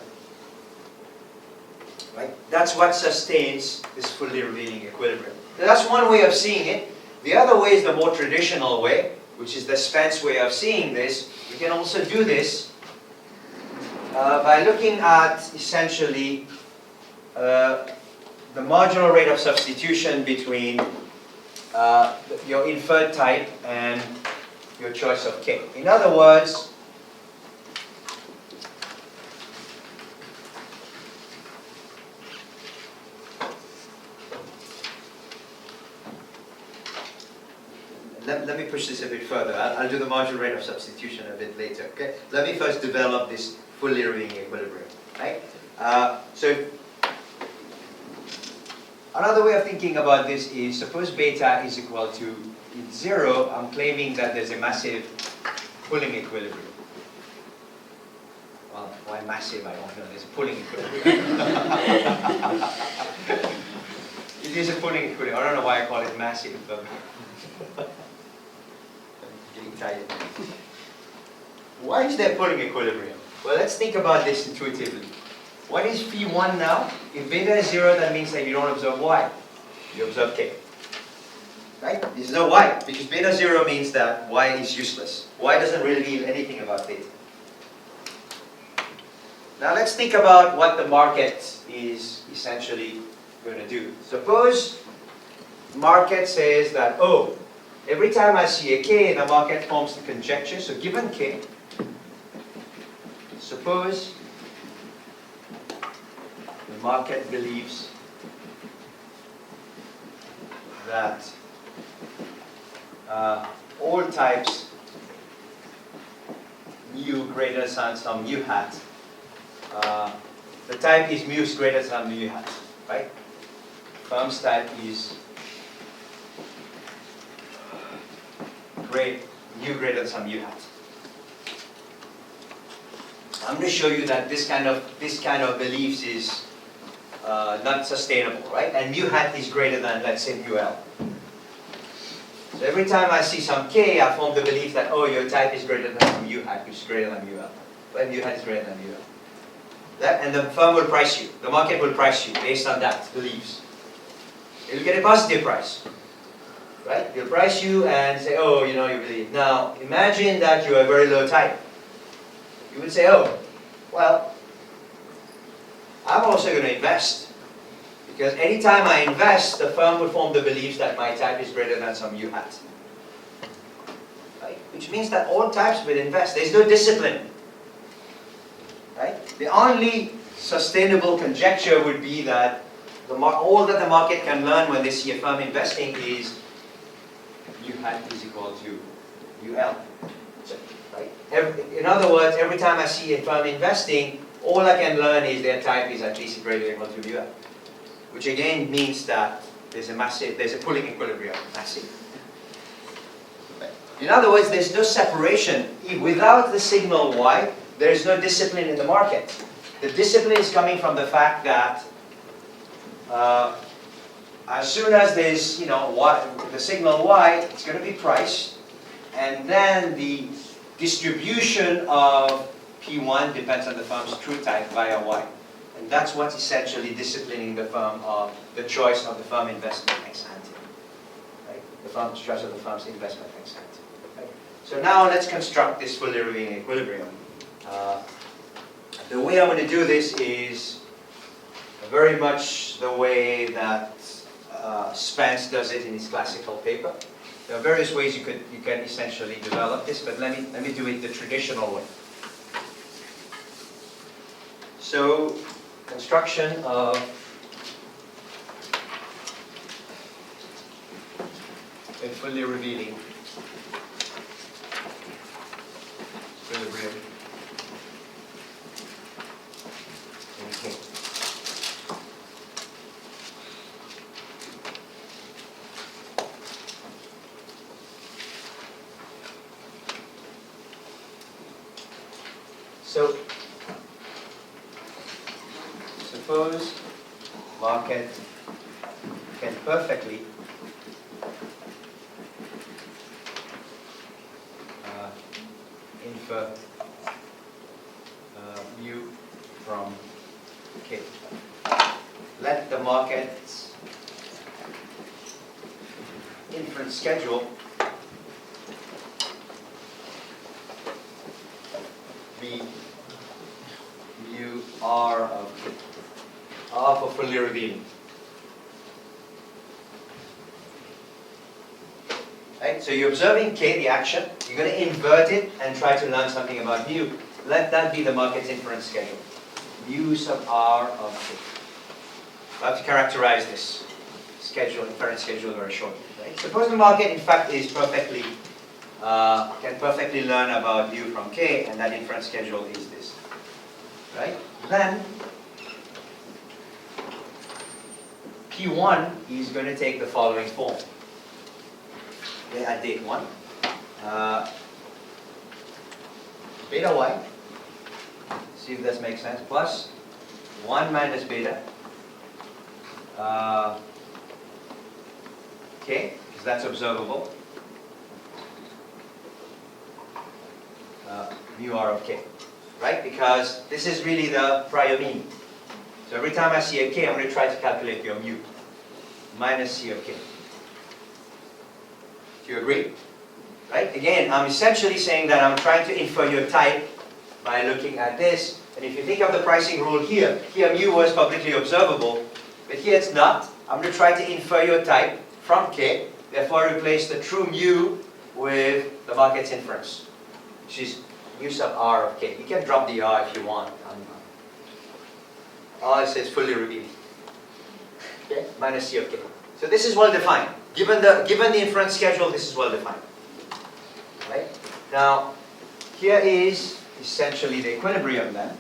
Right? That's what sustains this fully revealing equilibrium. So that's one way of seeing it. The other way is the more traditional way, which is the Spence way of seeing this. We can also do this by looking at essentially the marginal rate of substitution between your inferred type and your choice of K. In other words, let me push this a bit further. I'll do the marginal rate of substitution a bit later. Okay? Let me first develop this fully revealing equilibrium. Right? So another way of thinking about this is, suppose beta is equal to 0, I'm claiming that there's a massive pulling equilibrium. Well, why massive, I don't know. There's a pulling equilibrium. It is a pulling equilibrium. I don't know why I call it massive, but I'm getting tired. Why is there pulling equilibrium? Well, let's think about this intuitively. What is P1 now? If beta is 0, that means that you don't observe Y. You observe K. Right? There's no Y, because beta 0 means that Y is useless. Y doesn't reveal anything about beta. Now let's think about what the market is essentially going to do. Suppose market says that, oh, every time I see a K, the market forms the conjecture. So given K, suppose the market believes that all types mu greater than some mu hat, the type is mu greater than mu hat, right? Firm's type is mu greater than some mu hat. I'm going to show you that this kind of beliefs is not sustainable, right? And mu hat is greater than, let's say, mu L. So every time I see some k, I form the belief that, oh, your type is greater than some u hat, which is greater than ul. When u hat is greater than ul. And the firm will price you. The market will price you based on that beliefs. It'll get a positive price. Right? It'll price you and say, oh, you believe. Now, imagine that you're a very low type. You would say, oh, well, I'm also going to invest. Because anytime I invest, the firm will form the beliefs that my type is greater than some u hat. Right? Which means that all types will invest. There's no discipline. Right? The only sustainable conjecture would be that all that the market can learn when they see a firm investing is u hat is equal to ul. So, right? In other words, every time I see a firm investing, all I can learn is their type is at least greater than equal to ul. Which again means that there's a pulling equilibrium, massive. In other words, there's no separation. Without the signal y, there is no discipline in the market. The discipline is coming from the fact that as soon as there's the signal y, it's going to be priced, and then the distribution of P1 depends on the firm's true type via y. And that's what's essentially disciplining the firm of the choice of the firm investment ex ante. Right? The firm's choice of the firm's investment ex ante. Right? So now let's construct this fully revealing equilibrium. The way I'm going to do this is very much the way that Spence does it in his classical paper. There are various ways you can essentially develop this, but let me do it the traditional way. So, construction of a fully revealing equilibrium. Okay. So, suppose market can perfectly infer mu from K. Let the market's inference schedule be mu R of K. R for fully revealing. Right? So you're observing K, the action. You're going to invert it and try to learn something about mu. Let that be the market's inference schedule. Mu sub R of K. I have to characterize this schedule, inference schedule, very shortly. Right? Suppose the market, in fact, is perfectly can perfectly learn about mu from K, and that inference schedule is this. Right? Then P1 is going to take the following form. Okay, at date 1. Beta y, see if this makes sense, plus 1 minus beta K, because that's observable, mu R of K. Right? Because this is really the prior mean. So every time I see a K, I'm going to try to calculate your mu. Minus C of K. Do you agree? Right? Again, I'm essentially saying that I'm trying to infer your type by looking at this. And if you think of the pricing rule here mu was publicly observable, but here it's not. I'm going to try to infer your type from K. Therefore, replace the true mu with the market's inference, which is mu sub R of K. You can drop the R if you want. R says fully revealing. Okay? Minus C of K. So this is well defined. Given the inference schedule, this is well defined. Right? Now, here is essentially the equilibrium then.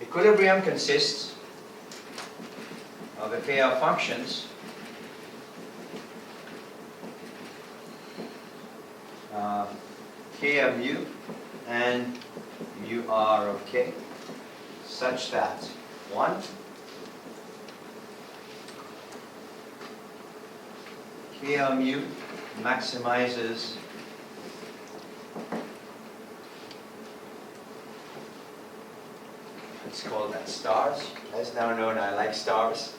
Equilibrium consists of a pair of functions K of mu and mu R of K, such that 1, K mu maximizes let's call that stars. As now known, I like stars.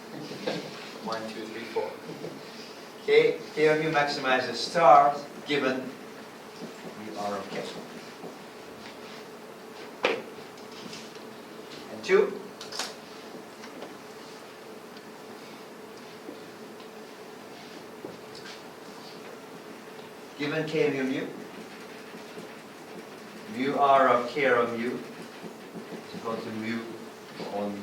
1, 2, 3, 4. K mu maximizes stars given mu r of k. And 2. Given k mu r of k of mu is equal to mu on mu.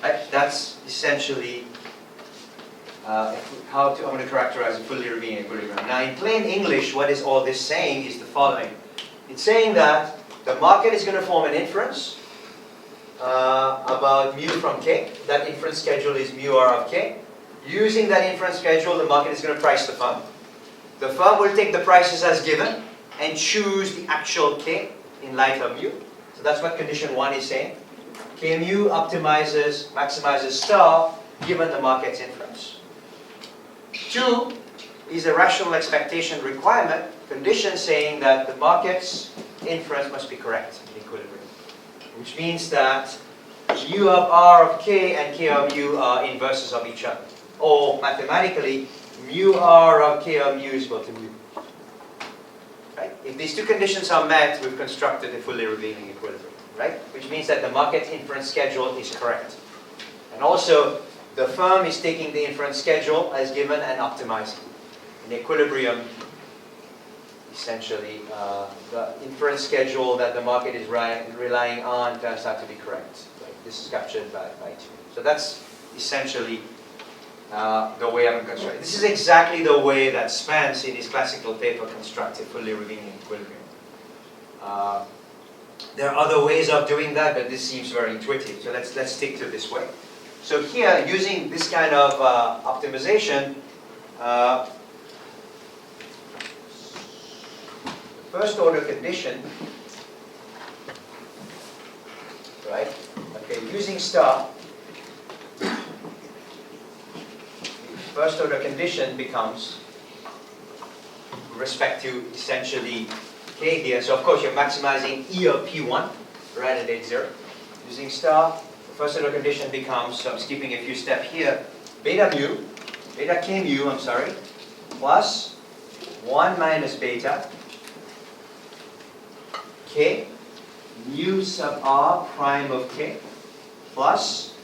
Right? That's essentially how I'm going to characterize a fully revealing equilibrium. Now, in plain English, what is all this saying is the following. It's saying that the market is going to form an inference about mu from k. That inference schedule is mu r of k. Using that inference schedule, the market is going to price the firm. The firm will take the prices as given and choose the actual k in light of mu. So that's what condition 1 is saying. K mu maximizes star given the market's inference. 2 is a rational expectation requirement, condition saying that the market's inference must be correct in equilibrium. Which means that mu of r of k and k of mu are inverses of each other. Or mathematically, mu r of k of mu is equal to mu. Right? If these two conditions are met, we've constructed a fully revealing equilibrium. Right? Which means that the market inference schedule is correct. And also, the firm is taking the inference schedule as given and optimizing. In equilibrium, essentially, the inference schedule that the market is relying on turns out to be correct. Right? This is captured by 2. So that's essentially the way I'm constructing. This is exactly the way that Spence, in his classical paper, constructed fully revealing equilibrium. There are other ways of doing that, but this seems very intuitive. So let's stick to this way. So here, using this kind of optimization, first order condition, right? Okay, using star, first order condition becomes with respect to essentially k here. So of course you're maximizing E of P1 right at H0. Using star, the first order condition becomes, so I'm skipping a few steps here, beta k mu, I'm sorry, plus 1 minus beta k mu sub r prime of k plus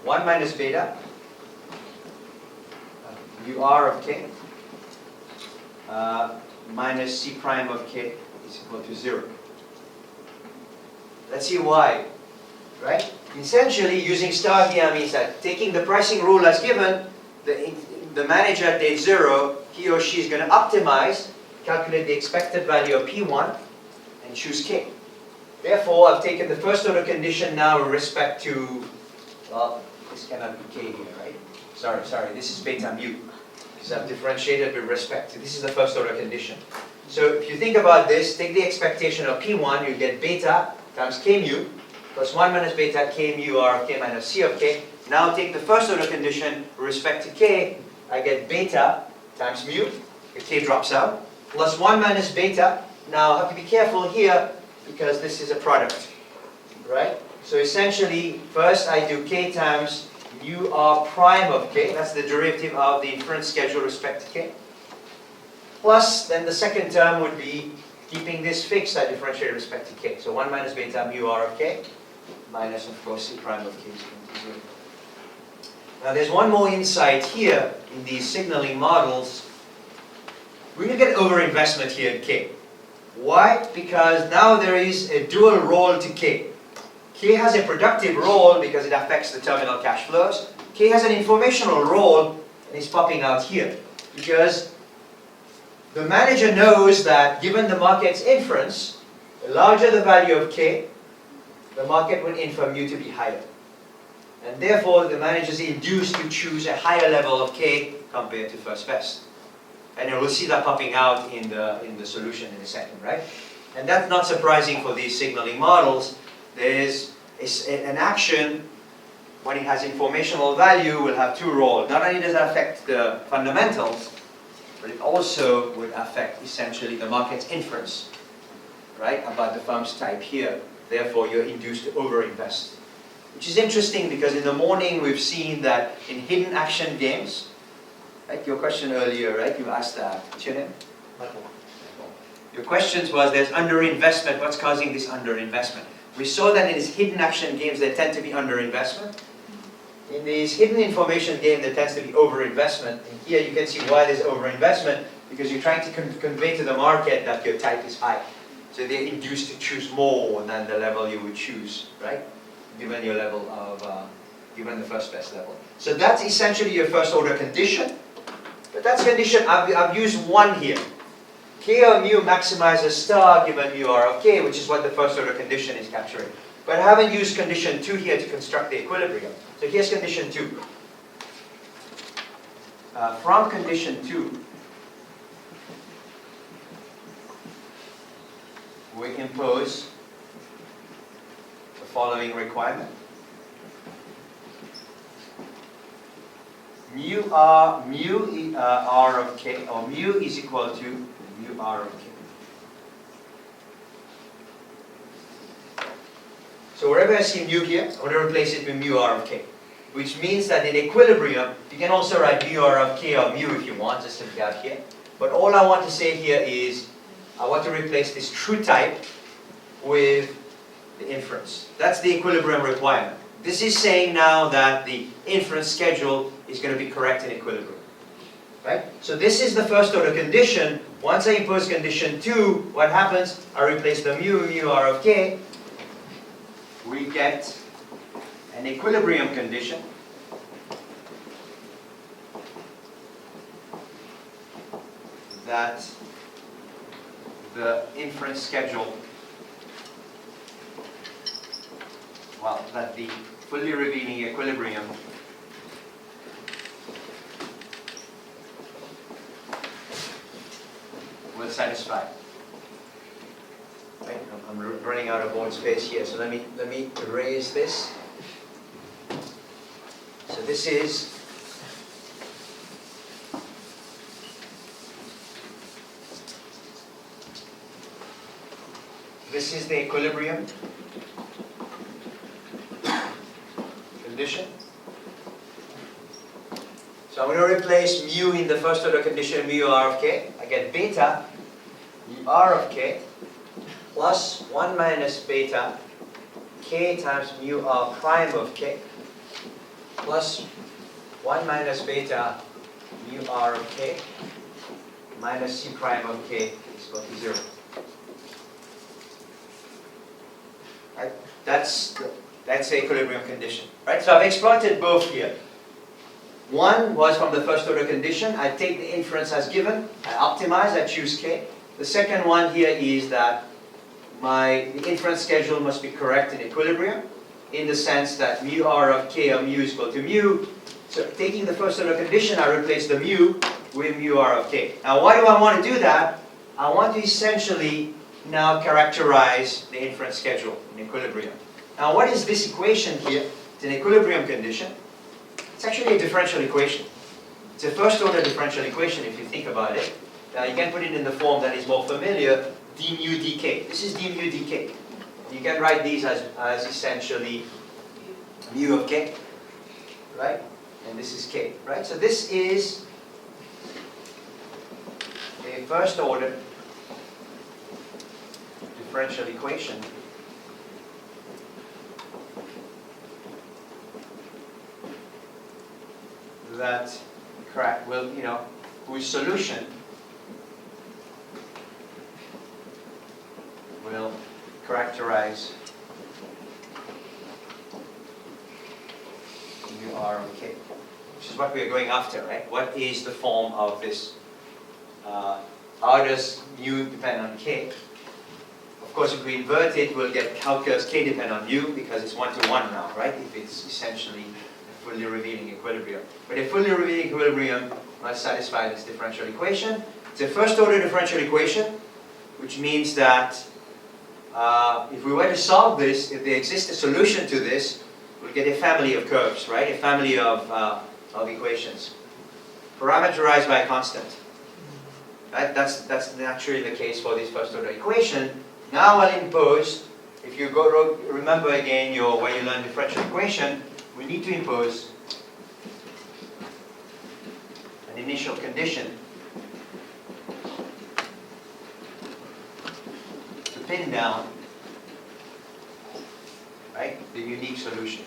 1 minus beta mu r of k minus c prime of k is equal to 0. Let's see why. Right? Essentially, using star here means that taking the pricing rule as given, the manager at date 0, he or she is going to optimize, calculate the expected value of P1, and choose k. Therefore, I've taken the first order condition now with respect to, well, this cannot be k here, right? Sorry, this is beta mu. Because I've differentiated with respect to, this is the first order condition. So if you think about this, take the expectation of P1, you get beta times k mu, plus 1 minus beta k mu r of k minus c of k. Now take the first order condition with respect to k, I get beta times mu, the k drops out, plus 1 minus beta. Now I have to be careful here, because this is a product, right? So essentially, first I do k times mu r prime of k, that's the derivative of the inference schedule with respect to k. Plus, then the second term would be keeping this fixed, I differentiate with respect to k. So 1 minus beta mu r of k, minus of course c prime of k is equal to 0. Now there's one more insight here in these signaling models. We're going to get overinvestment here in k. Why? Because now there is a dual role to k. K has a productive role because it affects the terminal cash flows. K has an informational role and is popping out here. Because the manager knows that given the market's inference, the larger the value of k, the market will infer mu to be higher. And therefore the manager is induced to choose a higher level of k compared to first best. And we'll see that popping out in the solution in a second, right? And that's not surprising for these signaling models. There's an action when it has informational value, will have two roles. Not only does it affect the fundamentals, but it also would affect essentially the market's inference, right, about the firm's type here. Therefore, you're induced to overinvest. Which is interesting because in the morning we've seen that in hidden action games, right, your question earlier, right, you asked that. What's your name? Michael. Your question was there's underinvestment. What's causing this underinvestment? We saw that in these hidden action games there tend to be underinvestment. In these hidden information games there tends to be overinvestment. And here you can see why there's overinvestment, because you're trying to convey to the market that your type is high. So they're induced to choose more than the level you would choose, right? Given your level of, given the first best level. So that's essentially your first order condition. But that's condition, I've used one here. K of mu maximizes star given mu r of k, which is what the first order condition is capturing. But I haven't used condition 2 here to construct the equilibrium. So here's condition 2. From condition 2, we impose the following requirement. Mu r of k, or mu is equal to mu r of k. So wherever I see mu here, I want to replace it with mu r of k. Which means that in equilibrium, you can also write mu r of k or mu if you want, just simply out here. But all I want to say here is, I want to replace this true type with the inference. That's the equilibrium requirement. This is saying now that the inference schedule is going to be correct in equilibrium. Right? So this is the first order condition. Once I impose condition 2, what happens? I replace the mu r of k. We get an equilibrium condition that the inference schedule, well, that the fully revealing equilibrium will satisfy. Right? I'm running out of board space here, so let me erase this. So this is the equilibrium condition. So I'm going to replace mu in the first order condition mu r of k. I get beta mu r of k plus 1 minus beta k times mu r prime of k plus 1 minus beta mu r of k minus c prime of k is equal to 0. Right? That's the equilibrium condition. Right? So I've exploited both here. One was from the first order condition. I take the inference as given. I optimize. I choose k. The second one here is that the inference schedule must be correct in equilibrium, in the sense that mu r of k or mu is equal to mu. So taking the first order condition, I replace the mu with mu r of k. Now why do I want to do that? I want to essentially now characterize the inference schedule in equilibrium. Now what is this equation here? It's an equilibrium condition. It's actually a differential equation. It's a first order differential equation if you think about it. Now you can put it in the form that is more familiar, d mu dk. This is d mu dk. You can write these as essentially mu of k, right? And this is k, right? So this is a first order differential equation that will, whose solution will characterize mu r of k, which is what we are going after, right? What is the form of this? How does mu depend on k? Of course, if we invert it, we'll get how does k depend on mu, because it's 1 to 1 now, right? If it's essentially a fully revealing equilibrium. But a fully revealing equilibrium must satisfy this differential equation. It's a first order differential equation, which means that if we were to solve this, if there exists a solution to this, we'll get a family of curves, right? A family of equations, parameterized by a constant. Right? That's naturally the case for this first order equation. Now I'll impose, if you remember again when you learn differential equation, we need to impose an initial condition to pin down, right, the unique solution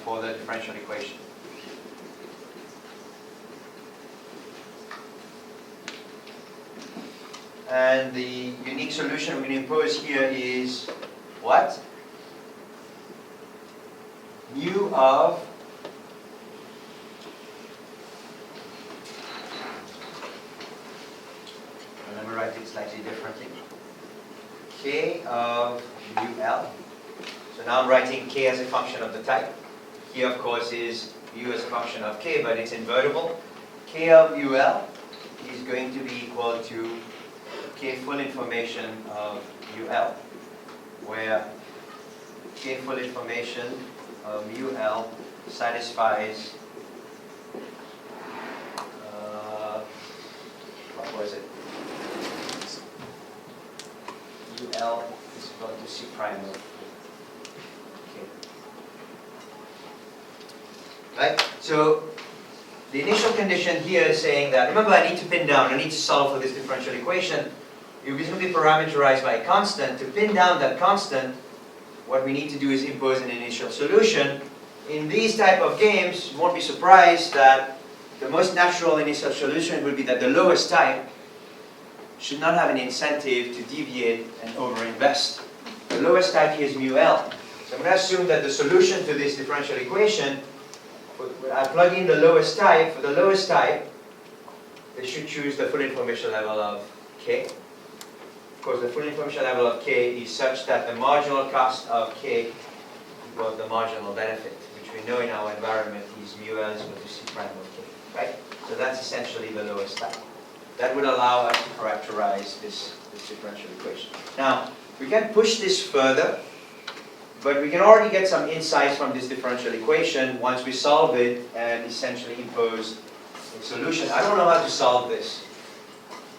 for the differential equation. And the unique solution we're going to impose here is what? Mu of let me write it slightly differently. K of UL. So now I'm writing K as a function of the type. Here, of course, is U as a function of K, but it's invertible. K of UL is going to be equal to K full information of UL, where K full information of UL satisfies, what was it? UL is equal to C prime of K. Right? So the initial condition here is saying that, remember I need to pin down, I need to solve for this differential equation. It is going to be parameterized by a constant. To pin down that constant, what we need to do is impose an initial solution. In these type of games, you won't be surprised that the most natural initial solution will be that the lowest type should not have an incentive to deviate and overinvest. The lowest type here is mu L. So I'm going to assume that the solution to this differential equation, I plug in the lowest type. For the lowest type, they should choose the full information level of K. Of course, the full information level of K is such that the marginal cost of K equals the marginal benefit, which we know in our environment is mu L is equal to C prime of K, right? So that's essentially the lowest type. That would allow us to characterize this differential equation. Now, we can push this further, but we can already get some insights from this differential equation once we solve it and essentially impose a solution. I don't know how to solve this,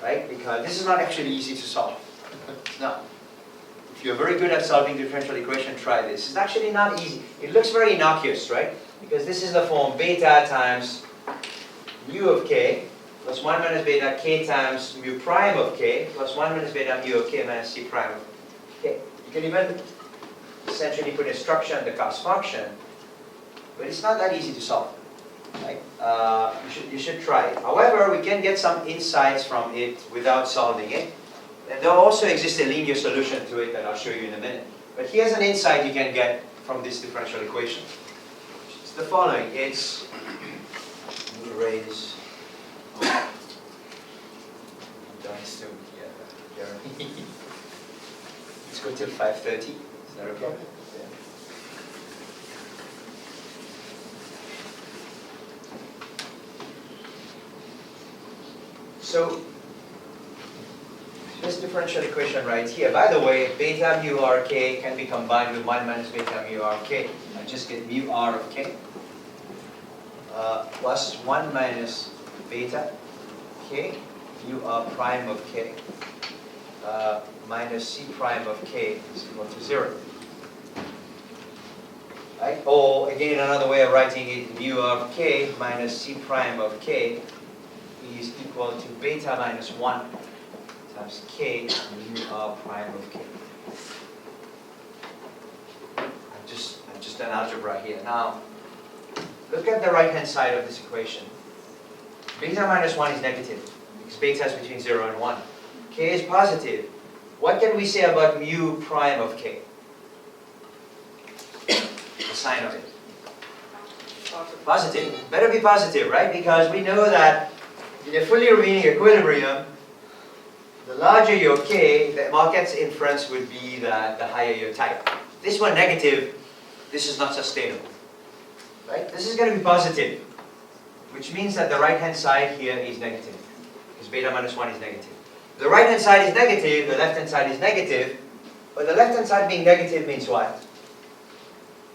right? Because this is not actually easy to solve. No. If you're very good at solving differential equation, try this. It's actually not easy. It looks very innocuous, right? Because this is the form beta times mu of K plus 1 minus beta K times mu prime of K plus 1 minus beta mu of K minus C prime of K. You can even essentially put a structure in the cost function, but it's not that easy to solve. Right? You should try it. However, we can get some insights from it without solving it. And there also exists a linear solution to it that I'll show you in a minute. But here's an insight you can get from this differential equation. It's the following. It's, let me raise, done soon here, Jeremy. Let's go till 5:30. Is that okay? Yeah. So, this differential equation right here, by the way, beta mu r k can be combined with 1 minus beta mu r k. I just get mu r of k plus 1 minus beta k mu r prime of k minus c prime of k is equal to 0. Right? Or again, another way of writing it, mu of k minus c prime of k is equal to beta minus 1 times k mu r prime of k. I've just done algebra here. Now, look at the right-hand side of this equation. Beta minus 1 is negative, because beta is between 0 and 1. K is positive. What can we say about mu prime of k? The sign of it. Positive. Better be positive, right? Because we know that in a fully remaining equilibrium, the larger your k, the Marquette's inference would be that the higher your type. This one negative, this is not sustainable. Right? This is going to be positive, which means that the right-hand side here is negative, because beta minus 1 is negative. The right-hand side is negative, the left-hand side is negative. But the left-hand side being negative means what?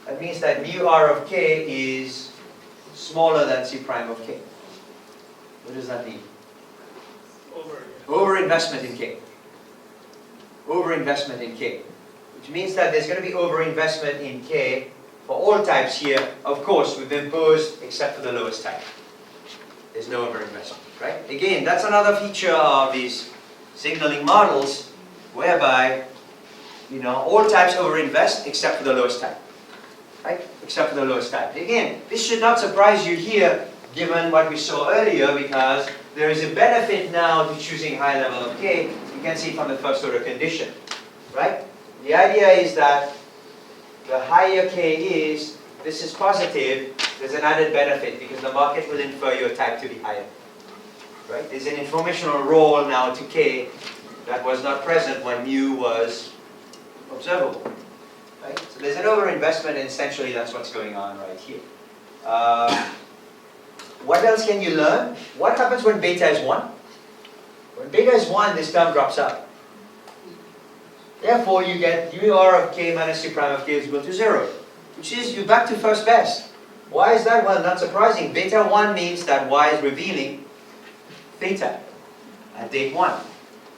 That means that mu r of k is smaller than c prime of k. What does that mean? Overinvestment in k. Overinvestment in k. Which means that there's going to be overinvestment in k for all types here. Of course, we've imposed except for the lowest type. There's no overinvestment, right? Again, that's another feature of these signaling models whereby, you know, all types overinvest except for the lowest type, right? Except for the lowest type. Again, this should not surprise you here given what we saw earlier, because there is a benefit now to choosing high level of k. You can see from the first order condition, right? The idea is that the higher k is, this is positive, there's an added benefit because the market will infer your type to be higher, right? There's an informational role now to k that was not present when mu was observable, right? So there's an overinvestment, and essentially that's what's going on right here. What else can you learn? What happens when beta is 1? When beta is 1, this term drops out. Therefore, you get mu r of k minus c prime of k is equal to 0, which is you're back to first best. Why is that? Well, not surprising. Beta 1 means that y is revealing theta at date 1.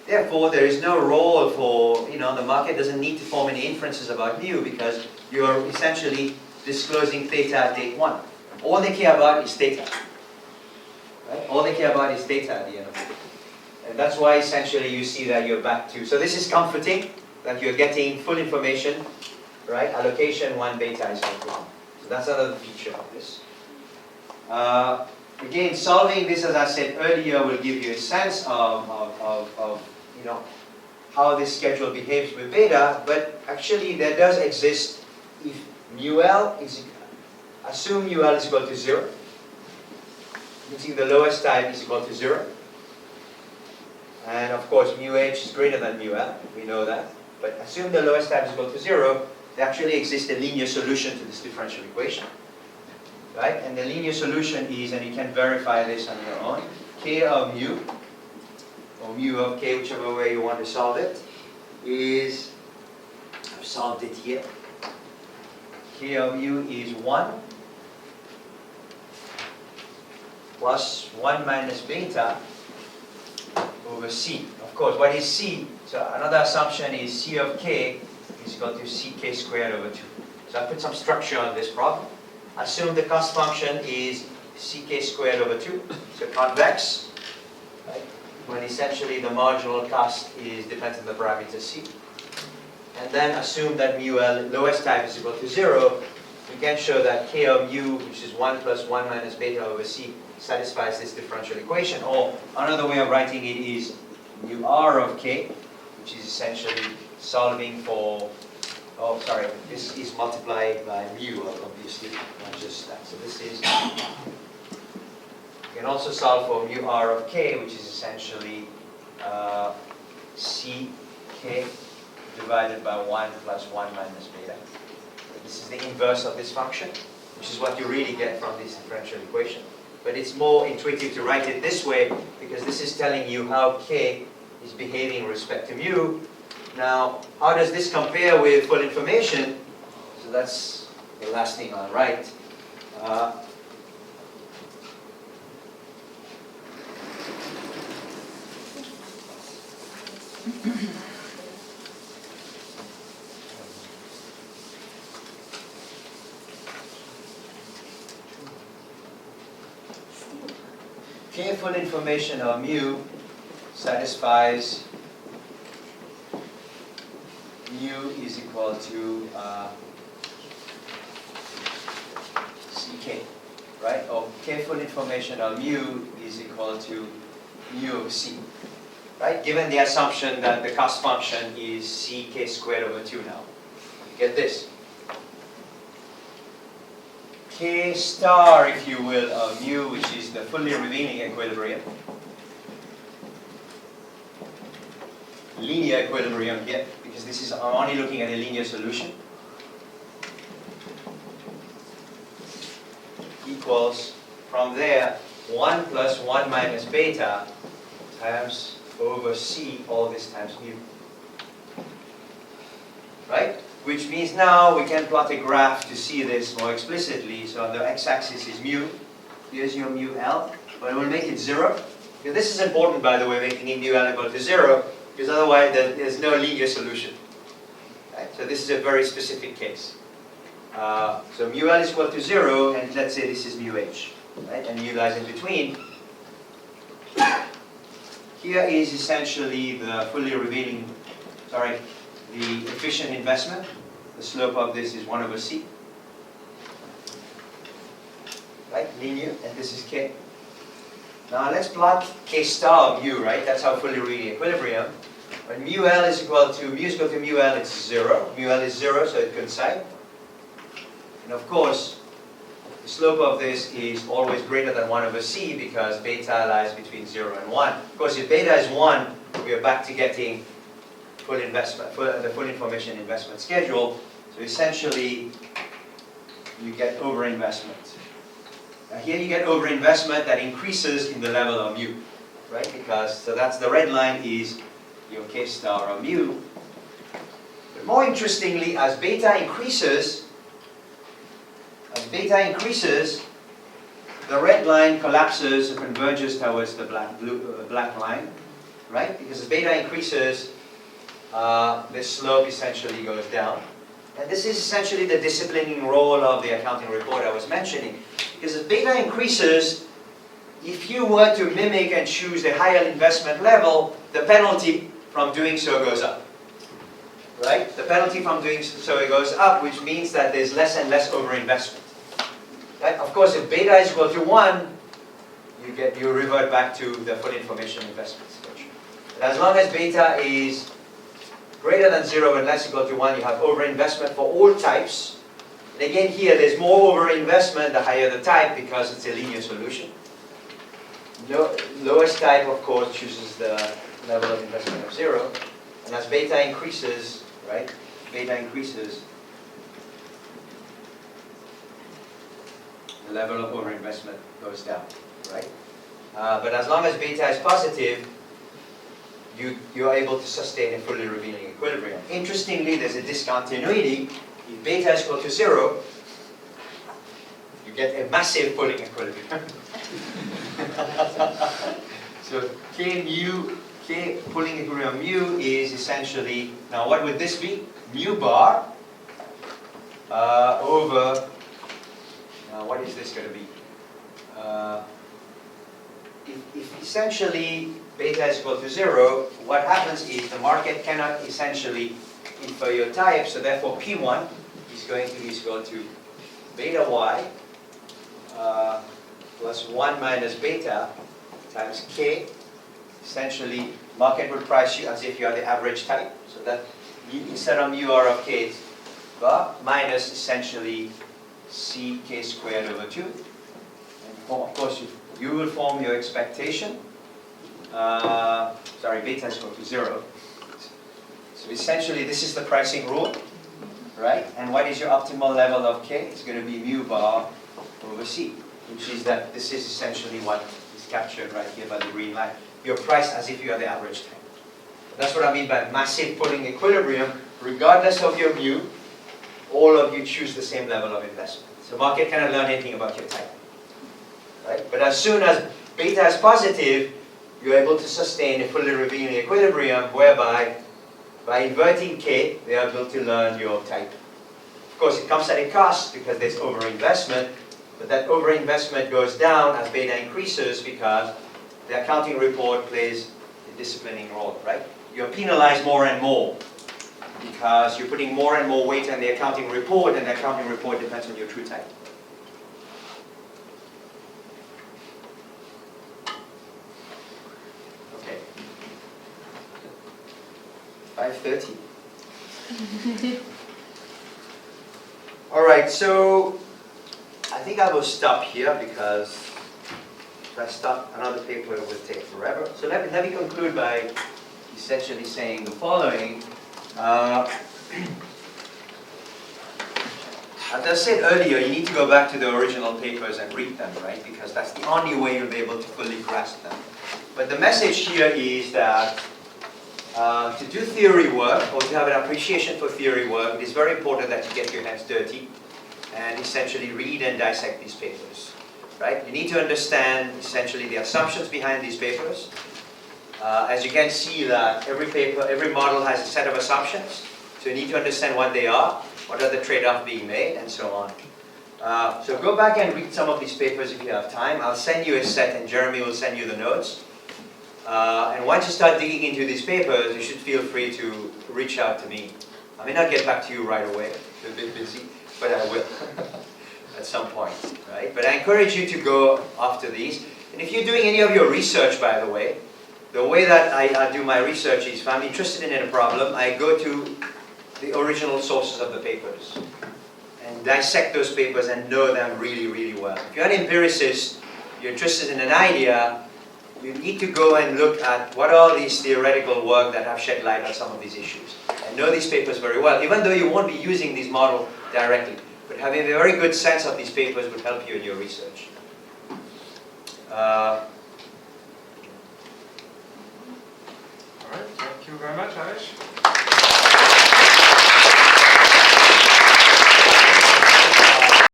Therefore, there is no role for, you know, the market doesn't need to form any inferences about mu because you're essentially disclosing theta at date 1. All they care about is theta. Right? All they care about is theta at the end of it. And that's why essentially you see that you're back to, so this is comforting, that you're getting full information, right? Allocation 1 beta is equal to 1. So that's another feature of this. Again, solving this, as I said earlier, will give you a sense of you know, how this schedule behaves with beta, but actually there does exist, if mu L is, assume mu L is equal to 0, using the lowest type is equal to 0, and of course mu H is greater than mu L, we know that, but assume the lowest type is equal to 0, there actually exists a linear solution to this differential equation. Right? And the linear solution is, and you can verify this on your own, k of mu, or mu of k, whichever way you want to solve it, is, I've solved it here, k of mu is 1 plus 1 minus beta over c. Of course, what is c? So another assumption is c of k is equal to ck squared over 2. So I put some structure on this problem. Assume the cost function is ck squared over 2, so convex, right? When essentially the marginal cost is depends on the parameter c. And then assume that mu L lowest type is equal to 0. You can show that k of mu, which is 1 plus 1 minus beta over c, satisfies this differential equation. Or another way of writing it is mu r of k, which is essentially solving for, oh, sorry, this is multiplied by mu, obviously, not just that. So this is, you can also solve for mu r of k, which is essentially ck divided by 1 plus 1 minus beta. This is the inverse of this function, which is what you really get from this differential equation. But it's more intuitive to write it this way, because this is telling you how k is behaving with respect to mu. Now, how does this compare with full information? So that's the last thing I'll write. K full information of mu satisfies mu is equal to ck, right? Or k full information of mu is equal to mu of c, right? Given the assumption that the cost function is ck squared over 2 now. You get this. K star, if you will, of mu, which is the fully revealing equilibrium. Linear equilibrium here, because this is, I'm only looking at a linear solution, equals, from there, 1 plus 1 minus beta times over c, all this times mu. which means now we can plot a graph to see this more explicitly. So the x-axis is mu. Here's your mu L. But we'll make it 0. This is important, by the way, making it mu L equal to 0, because otherwise there's no linear solution. Right? So this is a very specific case. So mu L is equal to 0, and let's say this is mu H. Right? And mu lies in between. Here is essentially the fully revealing, the efficient investment. The slope of this is 1 over C. Right? Linear, and this is K. Now let's plot K star of mu, right? That's our fully revealing equilibrium. When mu L is equal to mu L, it's 0. Mu L is 0, so it coincides. And of course, the slope of this is always greater than 1 over C because beta lies between 0 and 1. Of course, if beta is 1, we are back to getting full investment, the full information investment schedule. So essentially, you get overinvestment. Now here you get overinvestment that increases in the level of mu, right? Because, so that's the red line is your K star of mu. But more interestingly, as beta increases, the red line collapses and converges towards the black line, right? Because as beta increases, this slope essentially goes down. And this is essentially the disciplining role of the accounting report I was mentioning. Because as beta increases, if you were to mimic and choose a higher investment level, the penalty from doing so goes up. Right? The penalty from doing so goes up, which means that there's less and less overinvestment. Right? Of course, if beta is equal to 1, you revert back to the full information investment schedule. But as long as beta is greater than 0 and less equal to 1, you have overinvestment for all types. And again, here there's more overinvestment the higher the type because it's a linear solution. Lowest type, of course, chooses the level of investment of 0. And as beta increases, right? Beta increases, the level of overinvestment goes down, right? But as long as beta is positive, you are able to sustain a fully revealing equilibrium. Interestingly, there's a discontinuity. If beta is equal to 0, you get a massive pulling equilibrium. So K pulling equilibrium mu is essentially, now what would this be? Mu bar over, now what is this going to be? If essentially beta is equal to 0, what happens is the market cannot essentially infer your type, so therefore P1 is going to be equal to beta y plus 1 minus beta times K. Essentially, market will price you as if you are the average type. So that instead of mu r of K, it's bar minus essentially C K squared over 2. And of course, you will form your expectation. Beta is equal to 0. So essentially, this is the pricing rule, right? And what is your optimal level of K? It's going to be mu bar over C, which is that this is essentially what is captured right here by the green line. You're priced as if you are the average type. That's what I mean by massive pulling equilibrium. Regardless of your mu, all of you choose the same level of investment. So market cannot learn anything about your type. Right? But as soon as beta is positive, you're able to sustain a fully revealing equilibrium whereby by inverting K, they are able to learn your type. Of course, it comes at a cost because there's overinvestment, but that overinvestment goes down as beta increases because the accounting report plays a disciplining role, right? You're penalized more and more because you're putting more and more weight on the accounting report, and the accounting report depends on your true type. Okay. 5:30. All right, so I think I will stop here because if I stop, another paper will take forever. So let me conclude by essentially saying the following. As I said earlier, you need to go back to the original papers and read them, right? Because that's the only way you'll be able to fully grasp them. But the message here is that To do theory work, or to have an appreciation for theory work, it is very important that you get your hands dirty and essentially read and dissect these papers. Right? You need to understand essentially the assumptions behind these papers. As you can see that every paper, every model has a set of assumptions. So you need to understand what they are, what are the trade-offs being made, and so on. So go back and read some of these papers if you have time. I'll send you a set and Jeremy will send you the notes. And once you start digging into these papers, you should feel free to reach out to me. I may not get back to you right away, I'm a bit busy, but I will at some point, right? But I encourage you to go after these. And if you're doing any of your research, by the way that I do my research is if I'm interested in a problem, I go to the original sources of the papers and dissect those papers and know them really, really well. If you're an empiricist, you're interested in an idea, you need to go and look at what are these theoretical work that have shed light on some of these issues. And know these papers very well, even though you won't be using these models directly. But having a very good sense of these papers would help you in your research. All right, thank you very much, Harish.